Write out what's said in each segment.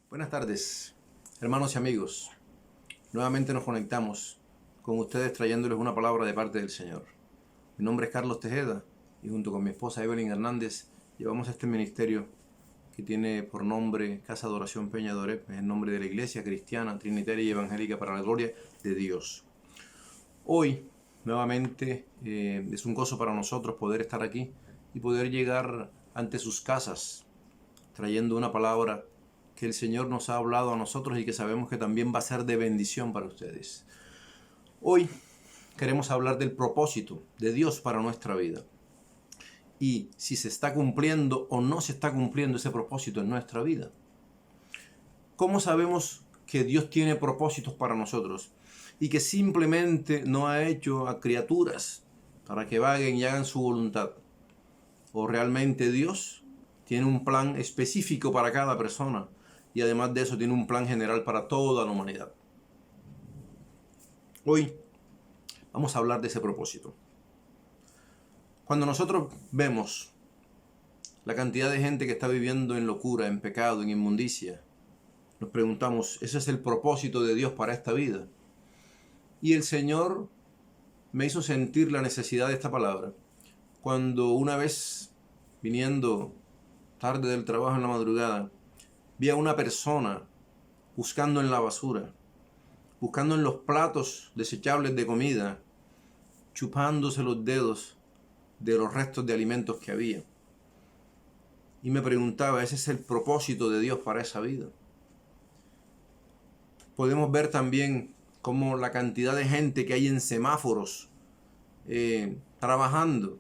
Buenas tardes, hermanos y amigos. Nuevamente nos conectamos con ustedes trayéndoles una palabra de parte del Señor. Mi nombre es Carlos Tejeda y junto con mi esposa Evelyn Hernández llevamos este ministerio que tiene por nombre Casa de Oración Peña de Oreb. Es el nombre de la Iglesia Cristiana, Trinitaria y Evangélica para la Gloria de Dios. Hoy, nuevamente, es un gozo para nosotros poder estar aquí y poder llegar ante sus casas trayendo una palabra que el Señor nos ha hablado a nosotros y que sabemos que también va a ser de bendición para ustedes. Hoy queremos hablar del propósito de Dios para nuestra vida y si se está cumpliendo o no se está cumpliendo ese propósito en nuestra vida. ¿Cómo sabemos que Dios tiene propósitos para nosotros y que simplemente no ha hecho a criaturas para que vaguen y hagan su voluntad? ¿O realmente Dios tiene un plan específico para cada persona y además de eso tiene un plan general para toda la humanidad? Hoy vamos a hablar de ese propósito. Cuando nosotros vemos la cantidad de gente que está viviendo en locura, en pecado, en inmundicia, nos preguntamos, ¿ese es el propósito de Dios para esta vida? Y el Señor me hizo sentir la necesidad de esta palabra cuando una vez, viniendo tarde del trabajo en la madrugada, vi a una persona buscando en la basura, buscando en los platos desechables de comida, chupándose los dedos de los restos de alimentos que había. Y me preguntaba, ¿ese es el propósito de Dios para esa vida? Podemos ver también cómo la cantidad de gente que hay en semáforos, trabajando,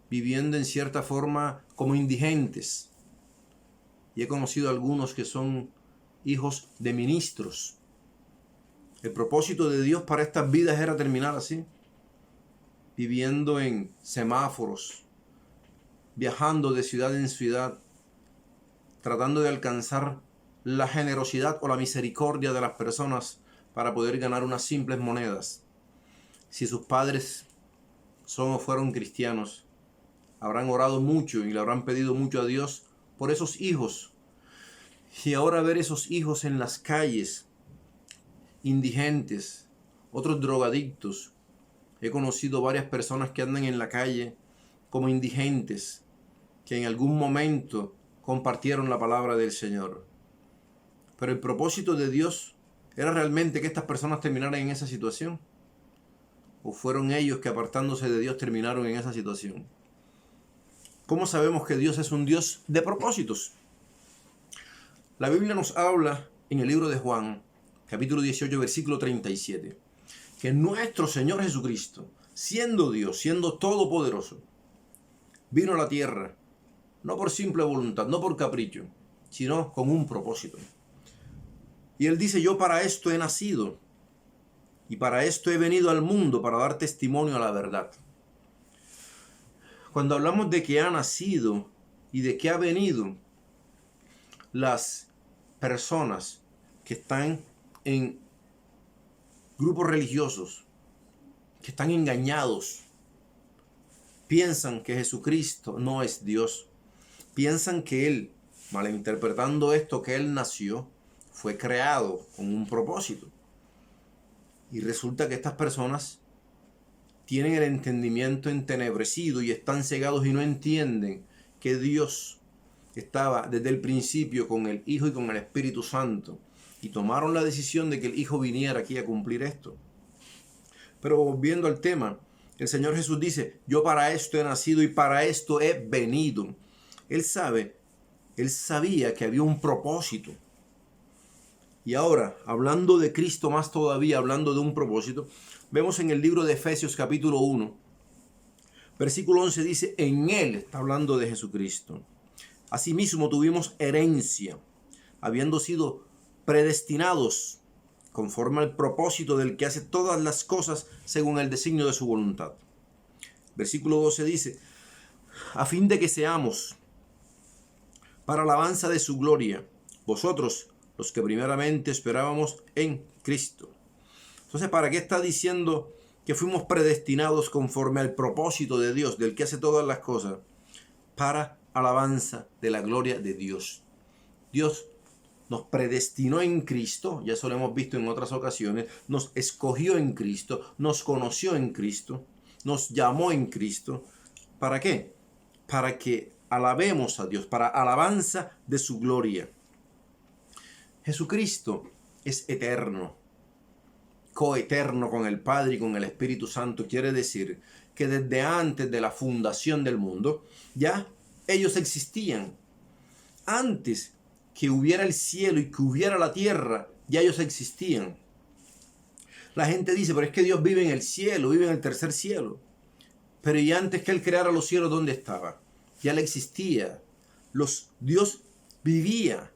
viviendo en cierta forma como indigentes. Y he conocido algunos que son hijos de ministros. El propósito de Dios para estas vidas era terminar así, viviendo en semáforos, viajando de ciudad en ciudad, tratando de alcanzar la generosidad o la misericordia de las personas para poder ganar unas simples monedas. Si sus padres son o fueron cristianos, habrán orado mucho y le habrán pedido mucho a Dios por esos hijos. Y ahora ver esos hijos en las calles, indigentes, otros drogadictos. He conocido varias personas que andan en la calle como indigentes, que en algún momento compartieron la palabra del Señor. Pero el propósito de Dios era realmente que estas personas terminaran en esa situación. ¿O fueron ellos que apartándose de Dios terminaron en esa situación? ¿Cómo sabemos que Dios es un Dios de propósitos? La Biblia nos habla en el libro de Juan, capítulo 18, versículo 37, que nuestro Señor Jesucristo, siendo Dios, siendo todopoderoso, vino a la tierra, no por simple voluntad, no por capricho, sino con un propósito. Y Él dice, yo para esto he nacido, y para esto he venido al mundo, para dar testimonio a la verdad. Cuando hablamos de que ha nacido y de que ha venido, las personas que están en grupos religiosos, que están engañados, piensan que Jesucristo no es Dios. Piensan que Él, malinterpretando esto, que Él nació, fue creado con un propósito. Y resulta que estas personas tienen el entendimiento entenebrecido y están cegados y no entienden que Dios estaba desde el principio con el Hijo y con el Espíritu Santo y tomaron la decisión de que el Hijo viniera aquí a cumplir esto. Pero volviendo al tema, el Señor Jesús dice, yo para esto he nacido y para esto he venido. Él sabía que había un propósito. Y ahora, hablando de Cristo más todavía, hablando de un propósito, vemos en el libro de Efesios capítulo 1, versículo 11 dice, en Él, está hablando de Jesucristo. Asimismo tuvimos herencia, habiendo sido predestinados conforme al propósito del que hace todas las cosas según el designio de su voluntad. Versículo 12 dice, a fin de que seamos para alabanza de su gloria, vosotros los que primeramente esperábamos en Cristo. Entonces, ¿para qué está diciendo que fuimos predestinados conforme al propósito de Dios, del que hace todas las cosas? Para alabanza de la gloria de Dios. Dios nos predestinó en Cristo, ya eso lo hemos visto en otras ocasiones, nos escogió en Cristo, nos conoció en Cristo, nos llamó en Cristo. ¿Para qué? Para que alabemos a Dios, para alabanza de su gloria. Jesucristo es eterno, coeterno con el Padre y con el Espíritu Santo. Quiere decir que desde antes de la fundación del mundo, ya ellos existían. Antes que hubiera el cielo y que hubiera la tierra, ya ellos existían. La gente dice, pero es que Dios vive en el cielo, vive en el tercer cielo. Pero y antes que Él creara los cielos, ¿dónde estaba? Ya Él existía. Dios vivía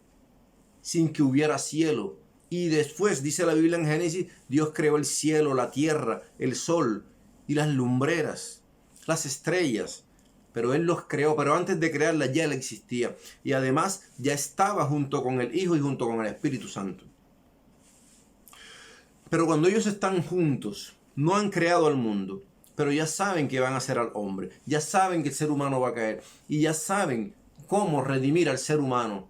sin que hubiera cielo. Y después, dice la Biblia en Génesis, Dios creó el cielo, la tierra, el sol y las lumbreras, las estrellas. Pero Él los creó, pero antes de crearlas ya Él existía. Y además ya estaba junto con el Hijo y junto con el Espíritu Santo. Pero cuando ellos están juntos, no han creado al mundo, pero ya saben que van a hacer al hombre. Ya saben que el ser humano va a caer. Y ya saben cómo redimir al ser humano.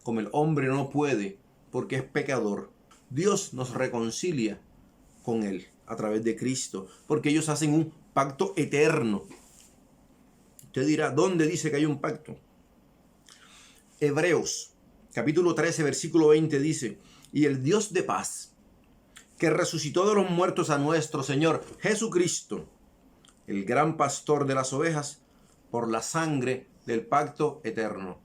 Como el hombre no puede, porque es pecador, Dios nos reconcilia con Él a través de Cristo, porque ellos hacen un pacto eterno. Usted dirá, ¿dónde dice que hay un pacto? Hebreos, capítulo 13, versículo 20 dice, y el Dios de paz, que resucitó de los muertos a nuestro Señor Jesucristo, el gran pastor de las ovejas, por la sangre del pacto eterno.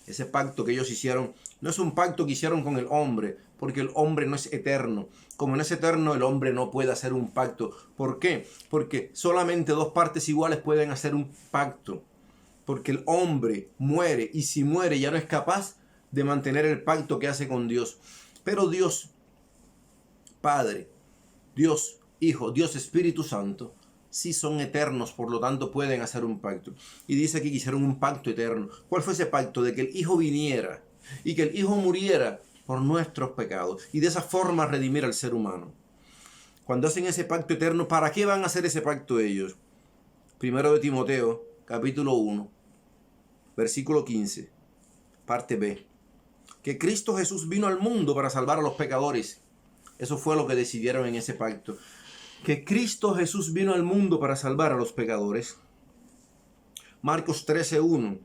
Ese pacto que ellos hicieron no es un pacto que hicieron con el hombre, porque el hombre no es eterno. Como no es eterno, el hombre no puede hacer un pacto. ¿Por qué? Porque solamente dos partes iguales pueden hacer un pacto. Porque el hombre muere, y si muere ya no es capaz de mantener el pacto que hace con Dios. Pero Dios Padre, Dios Hijo, Dios Espíritu Santo, sí son eternos, por lo tanto pueden hacer un pacto. Y dice aquí que hicieron un pacto eterno. ¿Cuál fue ese pacto? De que el Hijo viniera y que el Hijo muriera por nuestros pecados y de esa forma redimir al ser humano. Cuando hacen ese pacto eterno, ¿para qué van a hacer ese pacto ellos? Primero de Timoteo, capítulo 1, versículo 15, parte B. Que Cristo Jesús vino al mundo para salvar a los pecadores. Eso fue lo que decidieron en ese pacto. Que Cristo Jesús vino al mundo para salvar a los pecadores. Marcos 13:1.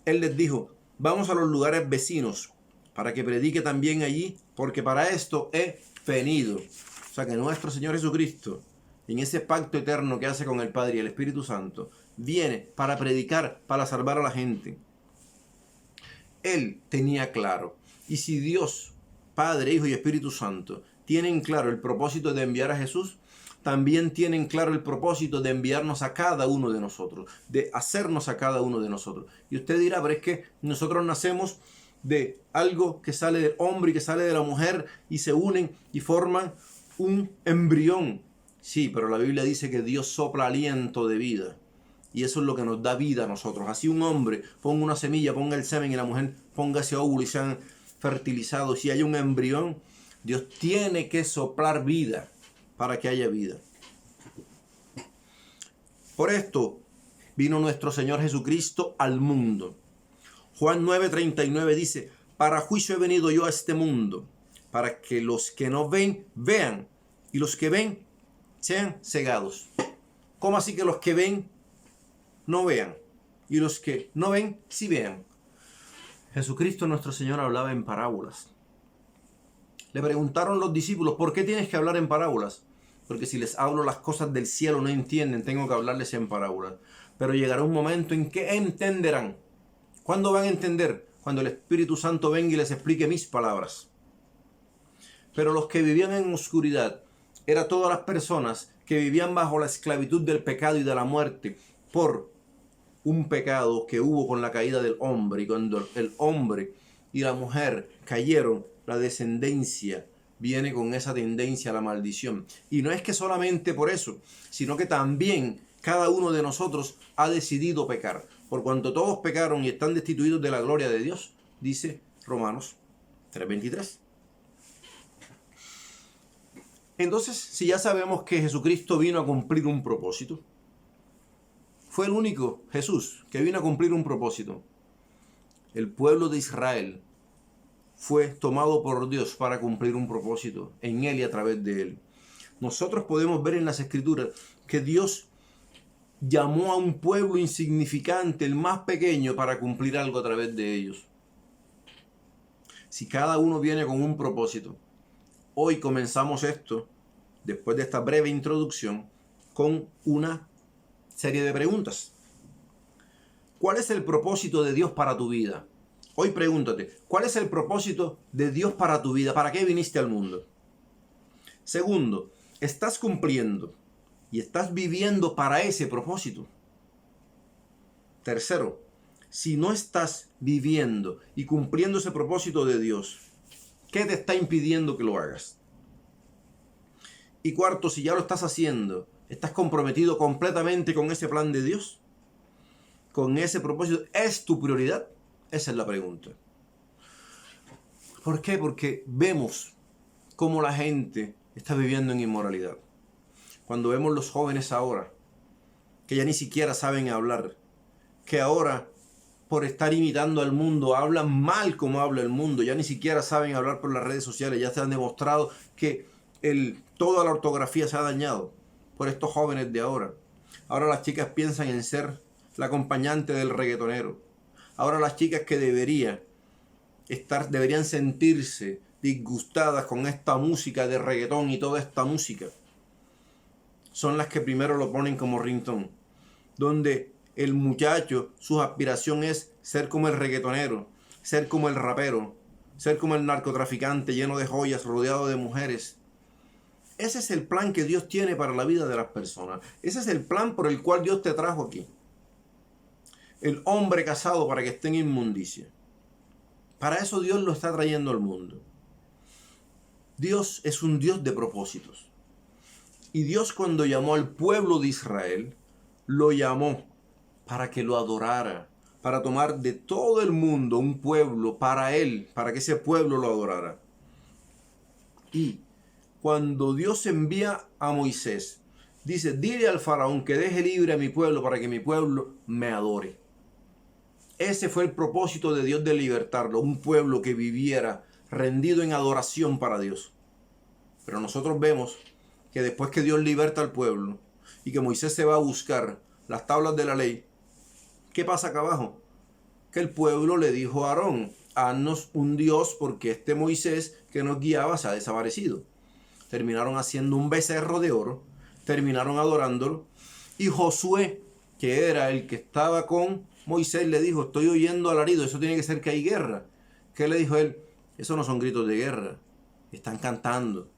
Él les dijo, vamos a los lugares vecinos para que predique también allí, porque para esto he venido. O sea que nuestro Señor Jesucristo, en ese pacto eterno que hace con el Padre y el Espíritu Santo, viene para predicar, para salvar a la gente. Él tenía claro. Y si Dios, Padre, Hijo y Espíritu Santo, tienen claro el propósito de enviar a Jesús, también tienen claro el propósito de enviarnos a cada uno de nosotros, de hacernos a cada uno de nosotros. Y usted dirá, pero es que nosotros nacemos de algo que sale del hombre y que sale de la mujer y se unen y forman un embrión. Sí, pero la Biblia dice que Dios sopla aliento de vida. Y eso es lo que nos da vida a nosotros. Así un hombre ponga una semilla, ponga el semen y la mujer ponga ese óvulo y sean fertilizados. Si hay un embrión, Dios tiene que soplar vida para que haya vida. Por esto vino nuestro Señor Jesucristo al mundo. Juan 9:39 dice, para juicio he venido yo a este mundo, para que los que no ven, vean, y los que ven, sean cegados. ¿Cómo así que los que ven, no vean? Y los que no ven, sí vean. Jesucristo nuestro Señor hablaba en parábolas. Le preguntaron los discípulos, ¿por qué tienes que hablar en parábolas? Porque si les hablo las cosas del cielo no entienden, tengo que hablarles en parábolas. Pero llegará un momento en que entenderán. ¿Cuándo van a entender? Cuando el Espíritu Santo venga y les explique mis palabras. Pero los que vivían en oscuridad eran todas las personas que vivían bajo la esclavitud del pecado y de la muerte por un pecado que hubo con la caída del hombre. Y cuando el hombre y la mujer cayeron, la descendencia viene con esa tendencia a la maldición. Y no es que solamente por eso, sino que también cada uno de nosotros ha decidido pecar. Por cuanto todos pecaron y están destituidos de la gloria de Dios, dice Romanos 3:23. Entonces, si ya sabemos que Jesucristo vino a cumplir un propósito, fue el único Jesús que vino a cumplir un propósito. El pueblo de Israel fue tomado por Dios para cumplir un propósito en él y a través de él. Nosotros podemos ver en las Escrituras que Dios llamó a un pueblo insignificante, el más pequeño, para cumplir algo a través de ellos. Si cada uno viene con un propósito, hoy comenzamos esto, después de esta breve introducción, con una serie de preguntas. ¿Cuál es el propósito de Dios para tu vida? Hoy pregúntate, ¿cuál es el propósito de Dios para tu vida? ¿Para qué viniste al mundo? Segundo, ¿estás cumpliendo y estás viviendo para ese propósito? Tercero, si no estás viviendo y cumpliendo ese propósito de Dios, ¿qué te está impidiendo que lo hagas? Y cuarto, si ya lo estás haciendo, ¿estás comprometido completamente con ese plan de Dios? ¿Con ese propósito? ¿Es tu prioridad? Esa es la pregunta. ¿Por qué? Porque vemos cómo la gente está viviendo en inmoralidad. Cuando vemos los jóvenes ahora, que ya ni siquiera saben hablar, que ahora por estar imitando al mundo hablan mal como habla el mundo, ya ni siquiera saben hablar por las redes sociales, ya se han demostrado que toda la ortografía se ha dañado por estos jóvenes de ahora. Ahora las chicas piensan en ser la acompañante del reggaetonero. Ahora las chicas que deberían sentirse disgustadas con esta música de reggaetón y toda esta música, son las que primero lo ponen como ringtone, donde el muchacho, su aspiración es ser como el reggaetonero, ser como el rapero, ser como el narcotraficante lleno de joyas, rodeado de mujeres. Ese es el plan que Dios tiene para la vida de las personas. Ese es el plan por el cual Dios te trajo aquí. El hombre casado para que esté en inmundicia. Para eso Dios lo está trayendo al mundo. Dios es un Dios de propósitos. Y Dios, cuando llamó al pueblo de Israel, lo llamó para que lo adorara, para tomar de todo el mundo un pueblo para él, para que ese pueblo lo adorara. Y cuando Dios envía a Moisés, dice: dile al faraón que deje libre a mi pueblo para que mi pueblo me adore. Ese fue el propósito de Dios de libertarlo, un pueblo que viviera rendido en adoración para Dios. Pero nosotros vemos que después que Dios liberta al pueblo y que Moisés se va a buscar las tablas de la ley, ¿qué pasa acá abajo? Que el pueblo le dijo a Aarón: haznos un Dios porque este Moisés que nos guiaba se ha desaparecido. Terminaron haciendo un becerro de oro, terminaron adorándolo, y Josué, que era el que estaba con Moisés, le dijo: estoy oyendo alarido, eso tiene que ser que hay guerra. ¿Qué le dijo él? Eso no son gritos de guerra, están cantando.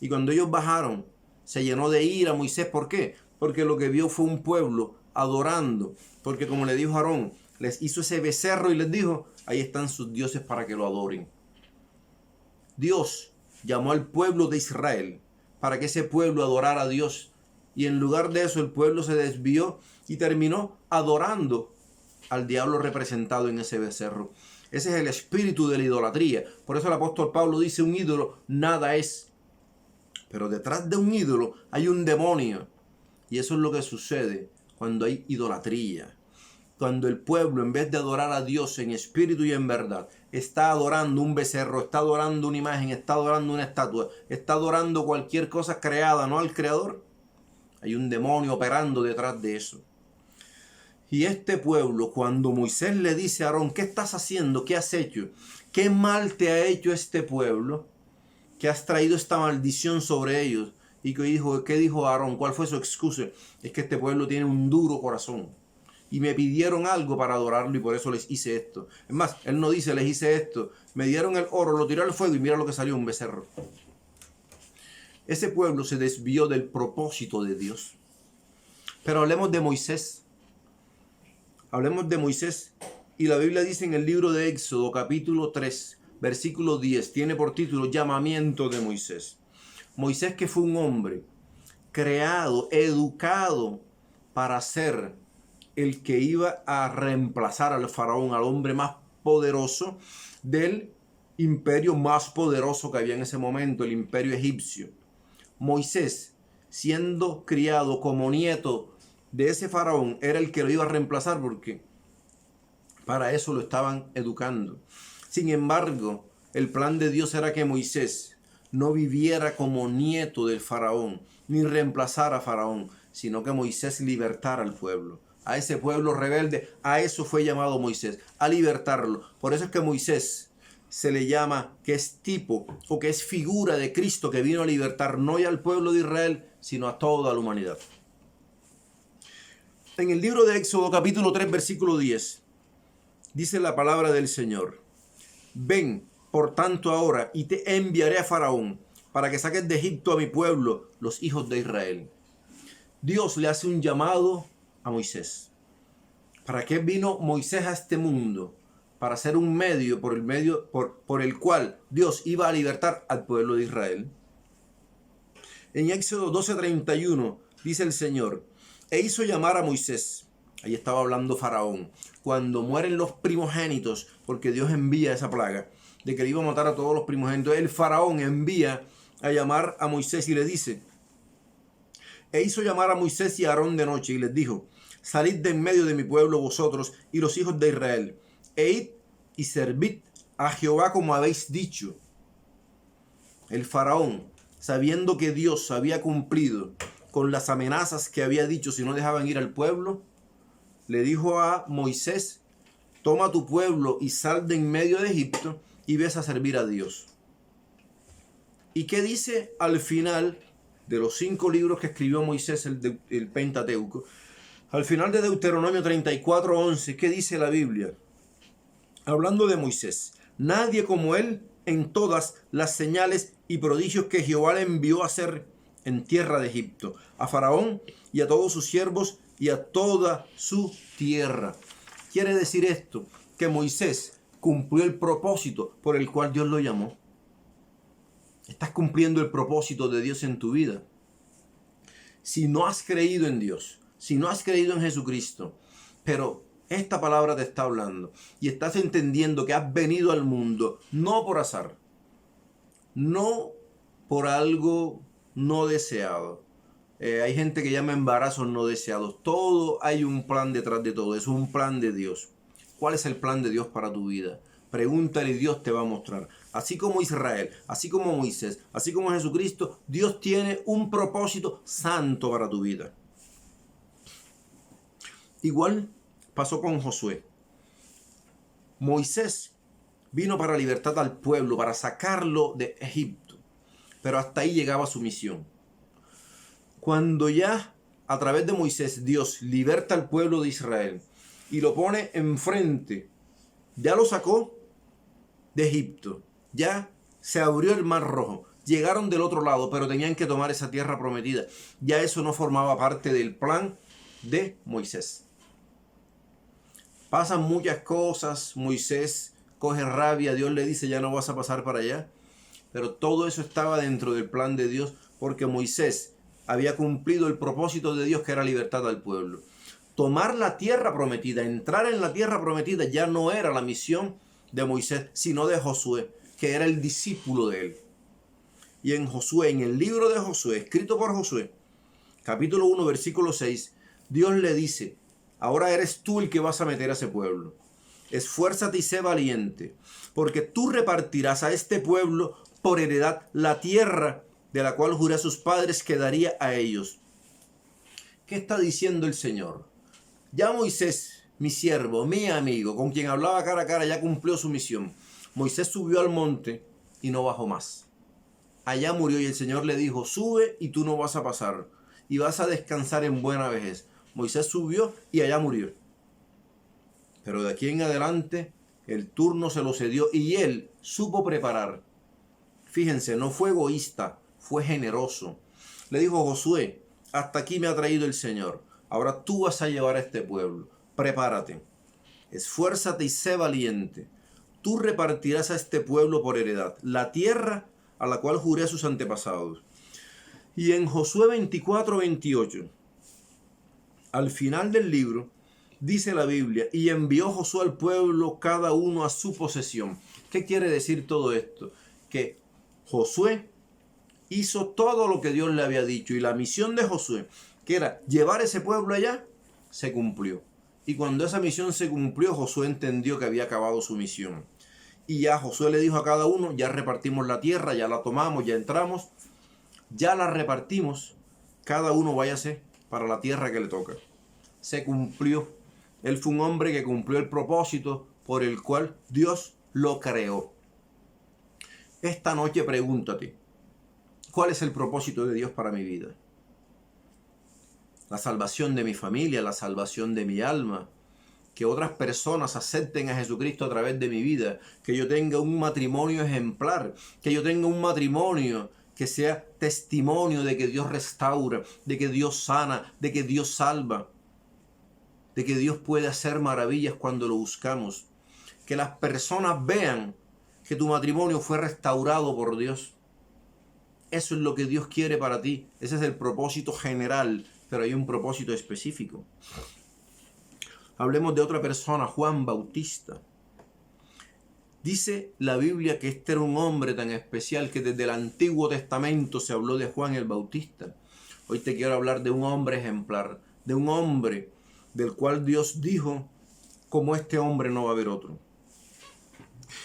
Y cuando ellos bajaron, se llenó de ira Moisés. ¿Por qué? Porque lo que vio fue un pueblo adorando. Porque como le dijo Aarón, les hizo ese becerro y les dijo: ahí están sus dioses para que lo adoren. Dios llamó al pueblo de Israel para que ese pueblo adorara a Dios. Y en lugar de eso, el pueblo se desvió y terminó adorando al diablo representado en ese becerro. Ese es el espíritu de la idolatría. Por eso el apóstol Pablo dice: un ídolo nada es. Pero detrás de un ídolo hay un demonio. Y eso es lo que sucede cuando hay idolatría. Cuando el pueblo, en vez de adorar a Dios en espíritu y en verdad, está adorando un becerro, está adorando una imagen, está adorando una estatua, está adorando cualquier cosa creada, no al Creador. Hay un demonio operando detrás de eso. Y este pueblo, cuando Moisés le dice a Aarón: ¿qué estás haciendo? ¿Qué has hecho? ¿Qué mal te ha hecho este pueblo? Que has traído esta maldición sobre ellos. ¿Y qué dijo Aarón? ¿Cuál fue su excusa? Es que este pueblo tiene un duro corazón. Y me pidieron algo para adorarlo y por eso les hice esto. Es más, él no dice: les hice esto. Me dieron el oro, lo tiré al fuego y mira lo que salió, un becerro. Ese pueblo se desvió del propósito de Dios. Pero hablemos de Moisés. Hablemos de Moisés. Y la Biblia dice en el libro de Éxodo, capítulo 3, versículo 10, tiene por título Llamamiento de Moisés. Moisés, que fue un hombre creado, educado para ser el que iba a reemplazar al faraón, al hombre más poderoso del imperio más poderoso que había en ese momento, el imperio egipcio. Moisés, siendo criado como nieto de ese faraón, era el que lo iba a reemplazar porque para eso lo estaban educando. Sin embargo, El plan de Dios era que Moisés no viviera como nieto del faraón, ni reemplazara a faraón, sino que Moisés libertara al pueblo. A ese pueblo rebelde, a eso fue llamado Moisés, a libertarlo. Por eso es que Moisés se le llama que es tipo o que es figura de Cristo que vino a libertar no ya al pueblo de Israel, sino a toda la humanidad. En el libro de Éxodo capítulo 3 versículo 10 dice la palabra del Señor: ven por tanto ahora y te enviaré a Faraón para que saques de Egipto a mi pueblo, los hijos de Israel. Dios le hace un llamado a Moisés. ¿Para qué vino Moisés a este mundo? Para ser un medio por el cual Dios iba a libertar al pueblo de Israel. En Éxodo 12:31 dice el Señor: e hizo llamar a Moisés. Ahí estaba hablando Faraón. Cuando mueren los primogénitos, porque Dios envía esa plaga de que le iba a matar a todos los primogénitos, el Faraón envía a llamar a Moisés y le dice: e hizo llamar a Moisés y a Aarón de noche y les dijo: salid de en medio de mi pueblo vosotros y los hijos de Israel, e id y servid a Jehová como habéis dicho. El Faraón, sabiendo que Dios había cumplido con las amenazas que había dicho si no dejaban ir al pueblo, le dijo a Moisés: toma tu pueblo y sal de en medio de Egipto y ves a servir a Dios. ¿Y qué dice al final de los 5 libros que escribió Moisés, el Pentateuco? Al final de Deuteronomio 34:11, ¿qué dice la Biblia? Hablando de Moisés: nadie como él en todas las señales y prodigios que Jehová le envió a hacer en tierra de Egipto, a Faraón y a todos sus siervos y a toda su tierra. Quiere decir esto, que Moisés cumplió el propósito por el cual Dios lo llamó. Estás cumpliendo el propósito de Dios en tu vida. Si no has creído en Dios, si no has creído en Jesucristo, pero esta palabra te está hablando y estás entendiendo que has venido al mundo no por azar, no por algo no deseado. Hay gente que llama embarazos no deseados. Todo hay un plan detrás de todo. Es un plan de Dios. ¿Cuál es el plan de Dios para tu vida? Pregúntale y Dios te va a mostrar. Así como Israel, así como Moisés, así como Jesucristo, Dios tiene un propósito santo para tu vida. Igual pasó con Josué. Moisés vino para libertar al pueblo, para sacarlo de Egipto. Pero hasta ahí llegaba su misión. Cuando ya a través de Moisés Dios liberta al pueblo de Israel y lo pone enfrente, ya lo sacó de Egipto, ya se abrió el Mar Rojo, llegaron del otro lado, pero tenían que tomar esa tierra prometida. Ya eso no formaba parte del plan de Moisés. Pasan muchas cosas, Moisés coge rabia, Dios le dice: ya no vas a pasar para allá. Pero todo eso estaba dentro del plan de Dios, porque Moisés había cumplido el propósito de Dios, que era libertad al pueblo. Tomar la tierra prometida, entrar en la tierra prometida, ya no era la misión de Moisés, sino de Josué, que era el discípulo de él. Y en Josué, en el libro de Josué, escrito por Josué, capítulo 1, versículo 6, Dios le dice: ahora eres tú el que vas a meter a ese pueblo. Esfuérzate y sé valiente, porque tú repartirás a este pueblo por heredad la tierra de la cual juré a sus padres que daría a ellos. ¿Qué está diciendo el Señor? Ya Moisés, mi siervo, mi amigo, con quien hablaba cara a cara, ya cumplió su misión. Moisés subió al monte y no bajó más. Allá murió y el Señor le dijo: sube y tú no vas a pasar, y vas a descansar en buena vejez. Moisés subió y allá murió. Pero de aquí en adelante el turno se lo cedió y él supo preparar. Fíjense, no fue egoísta, fue generoso. Le dijo: Josué, hasta aquí me ha traído el Señor. Ahora tú vas a llevar a este pueblo. Prepárate, esfuérzate y sé valiente. Tú repartirás a este pueblo por heredad la tierra a la cual juré a sus antepasados. Y en Josué 24:28, al final del libro, dice la Biblia: y envió Josué al pueblo cada uno a su posesión. ¿Qué quiere decir todo esto? Que Josué hizo todo lo que Dios le había dicho, y la misión de Josué, que era llevar ese pueblo allá, se cumplió. Y cuando esa misión se cumplió, Josué entendió que había acabado su misión. Y ya Josué le dijo a cada uno, ya repartimos la tierra, ya la tomamos, ya entramos, ya la repartimos, cada uno váyase para la tierra que le toca. Se cumplió. Él fue un hombre que cumplió el propósito por el cual Dios lo creó. Esta noche pregúntate, ¿cuál es el propósito de Dios para mi vida? La salvación de mi familia, la salvación de mi alma, que otras personas acepten a Jesucristo a través de mi vida, que yo tenga un matrimonio ejemplar, que yo tenga un matrimonio que sea testimonio de que Dios restaura, de que Dios sana, de que Dios salva, de que Dios puede hacer maravillas cuando lo buscamos, que las personas vean que tu matrimonio fue restaurado por Dios. Eso es lo que Dios quiere para ti, ese es el propósito general, pero hay un propósito específico. Hablemos de otra persona, Juan Bautista. Dice la Biblia que este era un hombre tan especial que desde el Antiguo Testamento se habló de Juan el Bautista. Hoy te quiero hablar de un hombre ejemplar, de un hombre del cual Dios dijo, como este hombre no va a haber otro.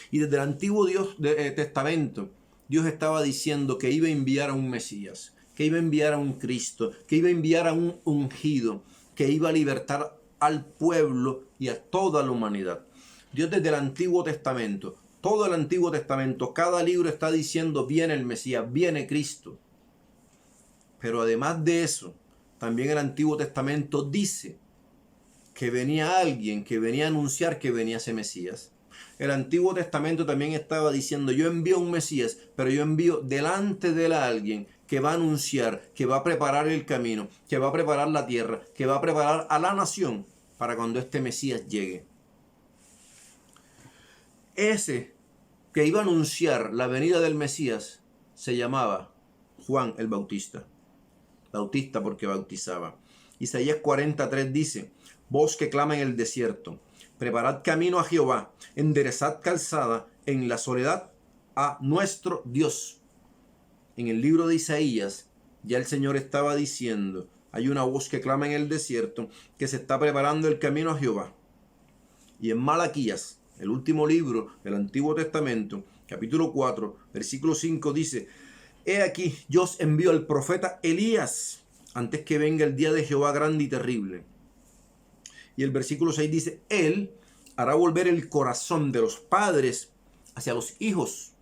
Y desde el Antiguo Testamento, Dios estaba diciendo que iba a enviar a un Mesías, que iba a enviar a un Cristo, que iba a enviar a un ungido, que iba a libertar al pueblo y a toda la humanidad. Dios desde el Antiguo Testamento, todo el Antiguo Testamento, cada libro está diciendo viene el Mesías, viene Cristo. Pero además de eso, también el Antiguo Testamento dice que venía alguien que venía a anunciar que venía ese Mesías. El Antiguo Testamento también estaba diciendo yo envío un Mesías, pero yo envío delante de él a alguien que va a anunciar, que va a preparar el camino, que va a preparar la tierra, que va a preparar a la nación para cuando este Mesías llegue. Ese que iba a anunciar la venida del Mesías se llamaba Juan el Bautista. Bautista porque bautizaba. Isaías 43 dice, voz que clama en el desierto, preparad camino a Jehová, enderezad calzada en la soledad a nuestro Dios. En el libro de Isaías ya el Señor estaba diciendo, hay una voz que clama en el desierto, que se está preparando el camino a Jehová. Y en Malaquías, el último libro del Antiguo Testamento, capítulo 4, versículo 5 dice, he aquí, yo os envío al profeta Elías, antes que venga el día de Jehová grande y terrible. Y el versículo 6 dice, él hará volver el corazón de los padres hacia los hijos,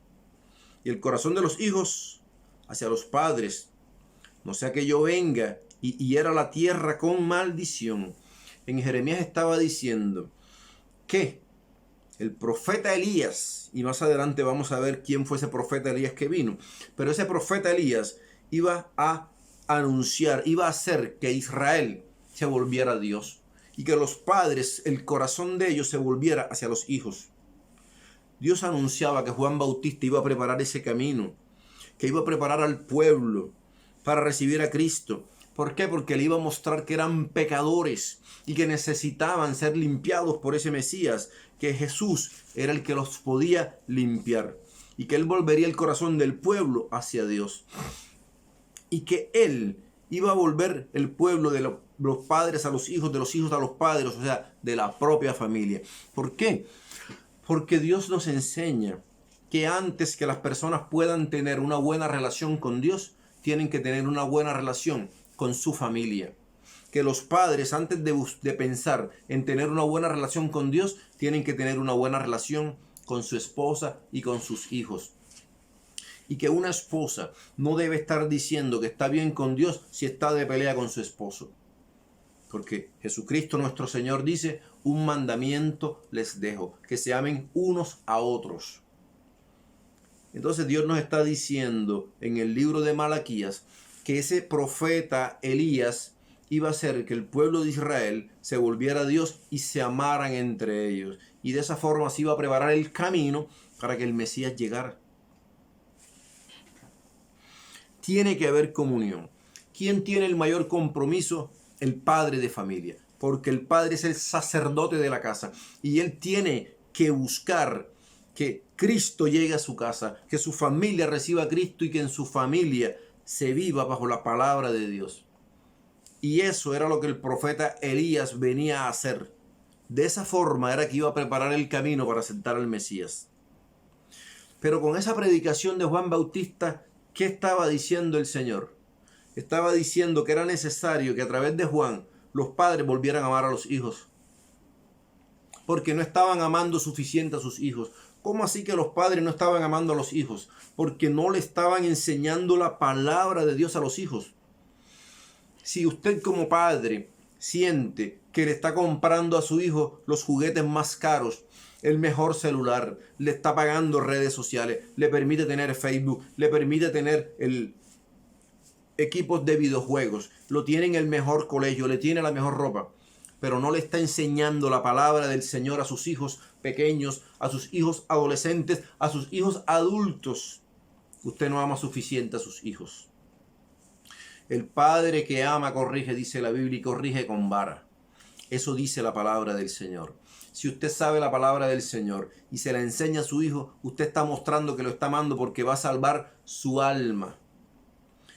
y el corazón de los hijos hacia los padres, no sea que yo venga y hiera la tierra con maldición. En Jeremías estaba diciendo que el profeta Elías, y más adelante vamos a ver quién fue ese profeta Elías que vino, pero ese profeta Elías iba a anunciar, iba a hacer que Israel se volviera a Dios y que los padres, el corazón de ellos se volviera hacia los hijos. Dios anunciaba que Juan Bautista iba a preparar ese camino, que iba a preparar al pueblo para recibir a Cristo. ¿Por qué? Porque le iba a mostrar que eran pecadores y que necesitaban ser limpiados por ese Mesías, que Jesús era el que los podía limpiar y que Él volvería el corazón del pueblo hacia Dios y que Él iba a volver el pueblo de los padres a los hijos, de los hijos a los padres, o sea, de la propia familia. ¿Por qué? Porque Dios nos enseña que antes que las personas puedan tener una buena relación con Dios, tienen que tener una buena relación con su familia. Que los padres, antes de pensar en tener una buena relación con Dios, tienen que tener una buena relación con su esposa y con sus hijos. Y que una esposa no debe estar diciendo que está bien con Dios si está de pelea con su esposo. Porque Jesucristo nuestro Señor dice, un mandamiento les dejo, que se amen unos a otros. Entonces Dios nos está diciendo en el libro de Malaquías que ese profeta Elías iba a hacer que el pueblo de Israel se volviera a Dios y se amaran entre ellos. Y de esa forma se iba a preparar el camino para que el Mesías llegara. Tiene que haber comunión. ¿Quién tiene el mayor compromiso? El padre de familia. Porque el padre es el sacerdote de la casa. Y él tiene que buscar que Cristo llegue a su casa, que su familia reciba a Cristo y que en su familia se viva bajo la palabra de Dios. Y eso era lo que el profeta Elías venía a hacer. De esa forma era que iba a preparar el camino para aceptar al Mesías. Pero con esa predicación de Juan Bautista, ¿qué estaba diciendo el Señor? Estaba diciendo que era necesario que a través de Juan los padres volvieran a amar a los hijos. Porque no estaban amando suficiente a sus hijos. ¿Cómo así que los padres no estaban amando a los hijos? Porque no le estaban enseñando la palabra de Dios a los hijos. Si usted como padre siente que le está comprando a su hijo los juguetes más caros, el mejor celular, le está pagando redes sociales, le permite tener Facebook, le permite tener equipos de videojuegos, lo tiene en el mejor colegio, le tiene la mejor ropa, pero no le está enseñando la palabra del Señor a sus hijos pequeños, a sus hijos adolescentes, a sus hijos adultos, usted no ama suficiente a sus hijos. El padre que ama corrige, dice la Biblia, y corrige con vara. Eso dice la palabra del Señor. Si usted sabe la palabra del Señor y se la enseña a su hijo, usted está mostrando que lo está amando porque va a salvar su alma.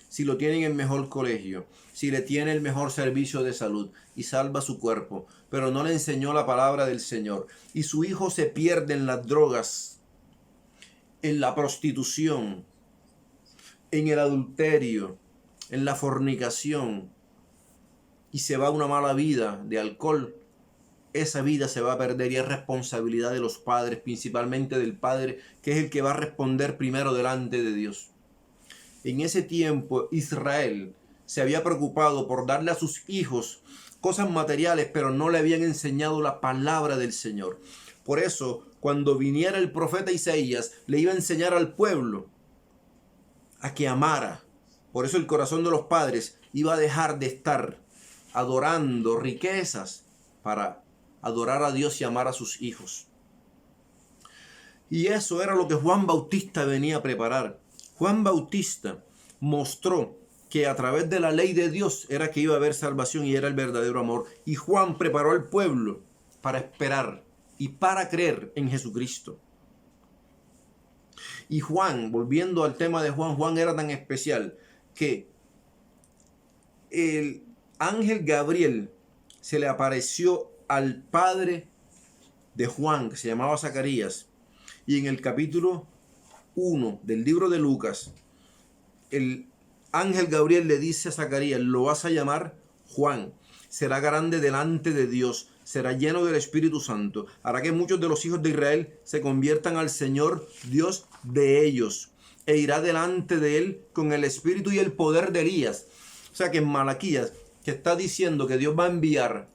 Si lo tiene en el mejor colegio, si le tiene el mejor servicio de salud y salva su cuerpo, pero no le enseñó la palabra del Señor y su hijo se pierde en las drogas, en la prostitución, en el adulterio, en la fornicación y se va a una mala vida de alcohol, esa vida se va a perder y es responsabilidad de los padres, principalmente del padre, que es el que va a responder primero delante de Dios. En ese tiempo Israel se había preocupado por darle a sus hijos cosas materiales, pero no le habían enseñado la palabra del Señor. Por eso, cuando viniera el profeta Isaías, le iba a enseñar al pueblo a que amara. Por eso el corazón de los padres iba a dejar de estar adorando riquezas para adorar a Dios y amar a sus hijos. Y eso era lo que Juan Bautista venía a preparar. Juan Bautista mostró que a través de la ley de Dios era que iba a haber salvación y era el verdadero amor. Y Juan preparó al pueblo para esperar y para creer en Jesucristo. Y Juan, volviendo al tema de Juan, Juan era tan especial que el ángel Gabriel se le apareció al padre de Juan, que se llamaba Zacarías, y en el capítulo 1 del libro de Lucas, el ángel Gabriel le dice a Zacarías: lo vas a llamar Juan, será grande delante de Dios, será lleno del Espíritu Santo, hará que muchos de los hijos de Israel se conviertan al Señor Dios de ellos, e irá delante de él con el espíritu y el poder de Elías. O sea que en Malaquías, que está diciendo que Dios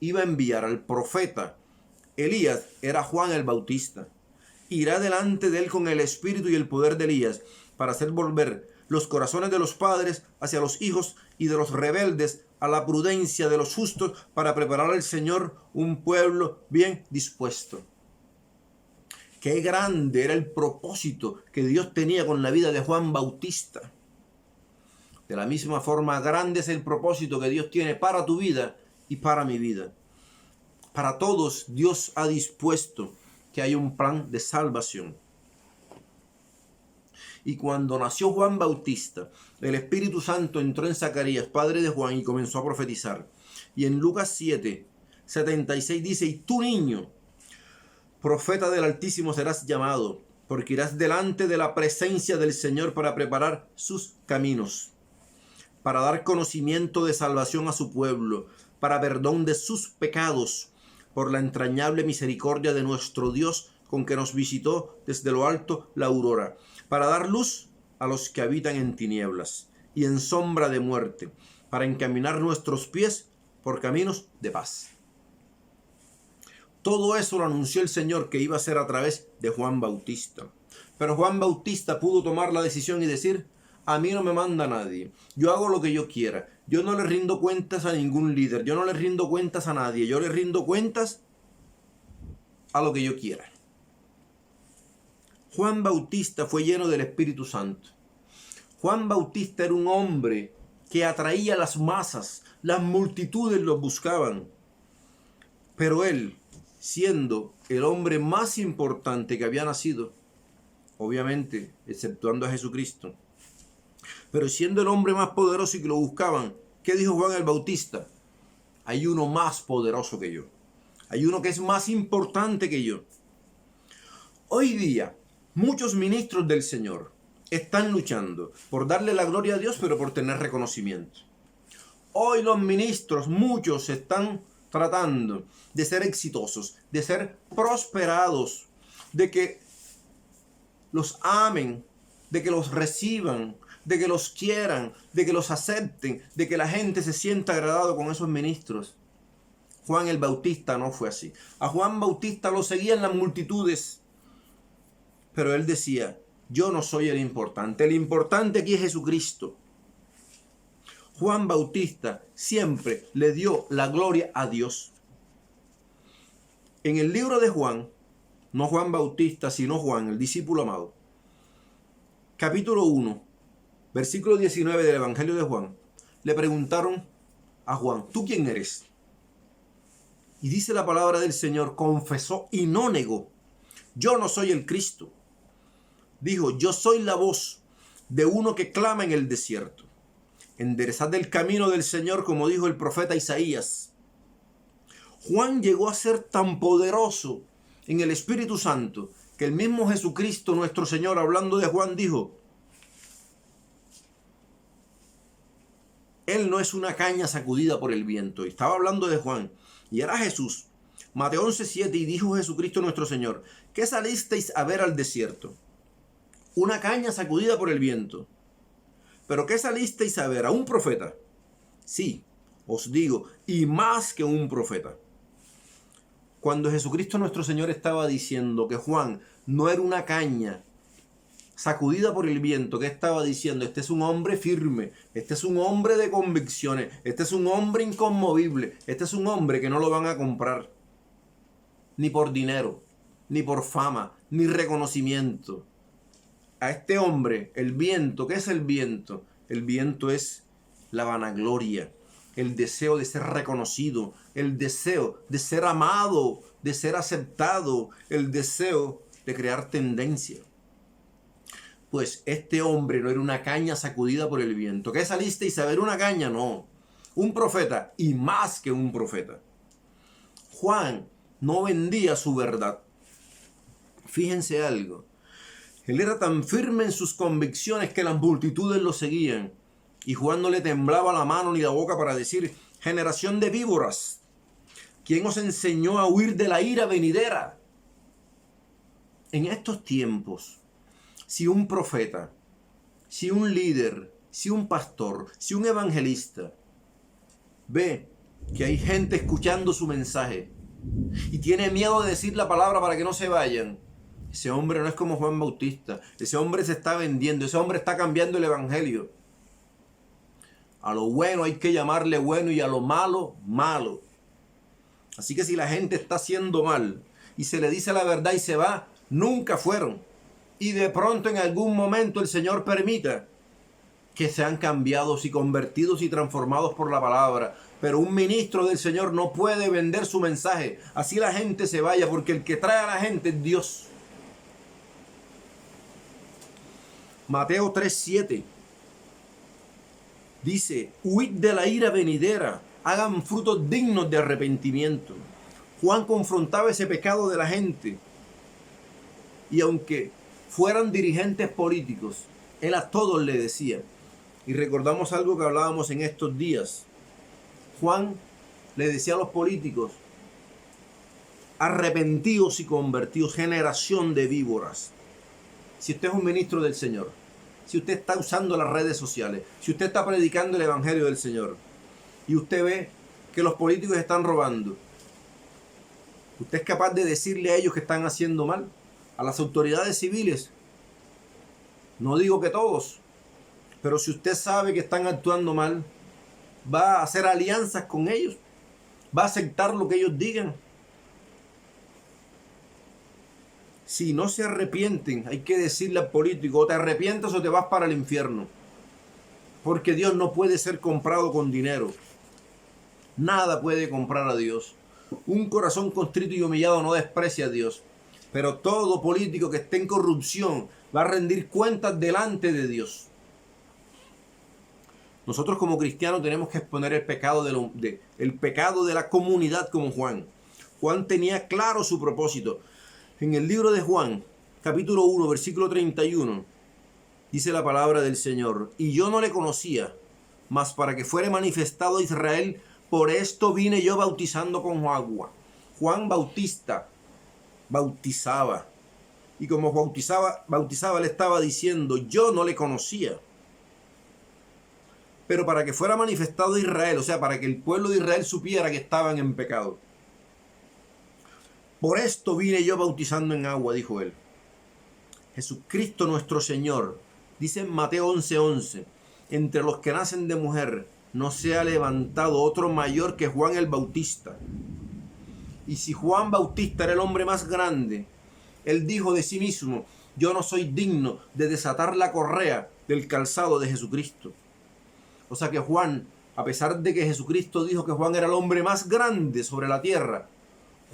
iba a enviar al profeta Elías, era Juan el Bautista. Irá delante de él con el espíritu y el poder de Elías, para hacer volver los corazones de los padres hacia los hijos y de los rebeldes a la prudencia de los justos, para preparar al Señor un pueblo bien dispuesto. Qué grande era el propósito que Dios tenía con la vida de Juan Bautista. De la misma forma, grande es el propósito que Dios tiene para tu vida y para mi vida. Para todos Dios ha dispuesto que hay un plan de salvación. Y cuando nació Juan Bautista, el Espíritu Santo entró en Zacarías, padre de Juan, y comenzó a profetizar. Y en Lucas 7:76 dice: y tú, niño, profeta del Altísimo serás llamado, porque irás delante de la presencia del Señor para preparar sus caminos, para dar conocimiento de salvación a su pueblo, para perdón de sus pecados, por la entrañable misericordia de nuestro Dios, con que nos visitó desde lo alto la aurora, para dar luz a los que habitan en tinieblas y en sombra de muerte, para encaminar nuestros pies por caminos de paz. Todo eso lo anunció el Señor que iba a hacer a través de Juan Bautista. Pero Juan Bautista pudo tomar la decisión y decir: a mí no me manda nadie, yo hago lo que yo quiera, yo no le rindo cuentas a ningún líder, yo no le rindo cuentas a nadie, yo le rindo cuentas a lo que yo quiera. Juan Bautista fue lleno del Espíritu Santo. Juan Bautista era un hombre que atraía a las masas, las multitudes lo buscaban. Pero él, siendo el hombre más importante que había nacido, obviamente, exceptuando a Jesucristo, pero siendo el hombre más poderoso y que lo buscaban, ¿qué dijo Juan el Bautista? Hay uno más poderoso que yo. Hay uno que es más importante que yo. Hoy día, Muchos ministros del Señor están luchando por darle la gloria a Dios, pero por tener reconocimiento. Hoy los ministros, muchos están tratando de ser exitosos, de ser prosperados, de que los amen, de que los reciban, de que los quieran, de que los acepten, de que la gente se sienta agradado con esos ministros. Juan el Bautista no fue así. A Juan Bautista lo seguían las multitudes, pero él decía, yo no soy el importante aquí es Jesucristo. Juan Bautista siempre le dio la gloria a Dios. En el libro de Juan, no Juan Bautista, sino Juan, el discípulo amado, capítulo 1, versículo 19 del Evangelio de Juan, le preguntaron a Juan, ¿tú quién eres? Y dice la palabra del Señor, confesó y no negó, yo no soy el Cristo. Dijo, yo soy la voz de uno que clama en el desierto. Enderezad el camino del Señor, como dijo el profeta Isaías. Juan llegó a ser tan poderoso en el Espíritu Santo que el mismo Jesucristo, nuestro Señor, hablando de Juan, dijo, él no es una caña sacudida por el viento. Y estaba hablando de Juan. Y era Jesús. Mateo 11:7, y dijo Jesucristo nuestro Señor, ¿qué salisteis a ver al desierto? Una caña sacudida por el viento. ¿Pero qué salisteis a ver? ¿A un profeta? Sí, os digo, y más que un profeta. Cuando Jesucristo nuestro Señor estaba diciendo que Juan no era una caña sacudida por el viento, ¿qué estaba diciendo? Este es un hombre firme, este es un hombre de convicciones, este es un hombre inconmovible, este es un hombre que no lo van a comprar, ni por dinero, ni por fama, ni reconocimiento. A este hombre, el viento, ¿qué es el viento? El viento es la vanagloria, el deseo de ser reconocido, el deseo de ser amado, de ser aceptado, el deseo de crear tendencia. Pues este hombre no era una caña sacudida por el viento. ¿Qué salisteis a ver? Una caña, no. Un profeta, y más que un profeta. Juan no vendía su verdad. Fíjense algo. Él era tan firme en sus convicciones que las multitudes lo seguían. Y Juan no le temblaba la mano ni la boca para decir, generación de víboras, ¿quién os enseñó a huir de la ira venidera? En estos tiempos, si un profeta, si un líder, si un pastor, si un evangelista ve que hay gente escuchando su mensaje y tiene miedo de decir la palabra para que no se vayan, ese hombre no es como Juan Bautista. Ese hombre se está vendiendo. Ese hombre está cambiando el evangelio. A lo bueno hay que llamarle bueno y a lo malo, malo. Así que si la gente está haciendo mal y se le dice la verdad y se va, nunca fueron. Y de pronto en algún momento el Señor permita que sean cambiados y convertidos y transformados por la palabra. Pero un ministro del Señor no puede vender su mensaje. Así la gente se vaya, porque el que trae a la gente es Dios. Mateo 3:7 dice, huid de la ira venidera, hagan frutos dignos de arrepentimiento. Juan confrontaba ese pecado de la gente. Y aunque fueran dirigentes políticos, él a todos le decía. Y recordamos algo que hablábamos en estos días. Juan le decía a los políticos, arrepentidos y convertidos, generación de víboras. Si usted es un ministro del Señor, si usted está usando las redes sociales, si usted está predicando el evangelio del Señor y usted ve que los políticos están robando, ¿usted es capaz de decirle a ellos que están haciendo mal? A las autoridades civiles, no digo que todos, pero si usted sabe que están actuando mal, ¿va a hacer alianzas con ellos? ¿Va a aceptar lo que ellos digan? Si no se arrepienten, hay que decirle al político, o te arrepientes o te vas para el infierno. Porque Dios no puede ser comprado con dinero. Nada puede comprar a Dios. Un corazón contrito y humillado no desprecia a Dios. Pero todo político que esté en corrupción va a rendir cuentas delante de Dios. Nosotros como cristianos tenemos que exponer el pecado el pecado de la comunidad como Juan. Juan tenía claro su propósito. En el libro de Juan, capítulo 1, versículo 31, dice la palabra del Señor: y yo no le conocía, mas para que fuere manifestado a Israel, por esto vine yo bautizando con agua. Juan Bautista bautizaba, y como bautizaba le estaba diciendo: yo no le conocía, pero para que fuera manifestado a Israel, o sea, para que el pueblo de Israel supiera que estaban en pecado. Por esto vine yo bautizando en agua, dijo él. Jesucristo nuestro Señor, dice en Mateo 11:11, entre los que nacen de mujer no se ha levantado otro mayor que Juan el Bautista. Y si Juan Bautista era el hombre más grande, él dijo de sí mismo: yo no soy digno de desatar la correa del calzado de Jesucristo. O sea que Juan, a pesar de que Jesucristo dijo que Juan era el hombre más grande sobre la tierra,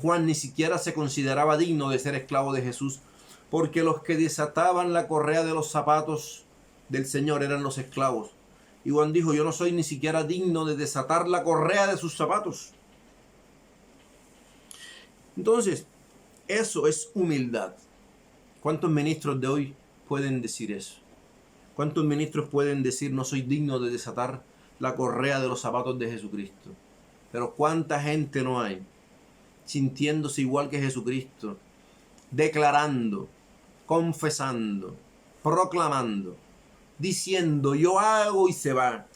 Juan ni siquiera se consideraba digno de ser esclavo de Jesús, porque los que desataban la correa de los zapatos del Señor eran los esclavos. Y Juan dijo: yo no soy ni siquiera digno de desatar la correa de sus zapatos. Entonces, eso es humildad. ¿Cuántos ministros de hoy pueden decir eso? ¿Cuántos ministros pueden decir: no soy digno de desatar la correa de los zapatos de Jesucristo? Pero ¿cuánta gente no hay sintiéndose igual que Jesucristo, declarando, confesando, proclamando, diciendo: yo hago y se va?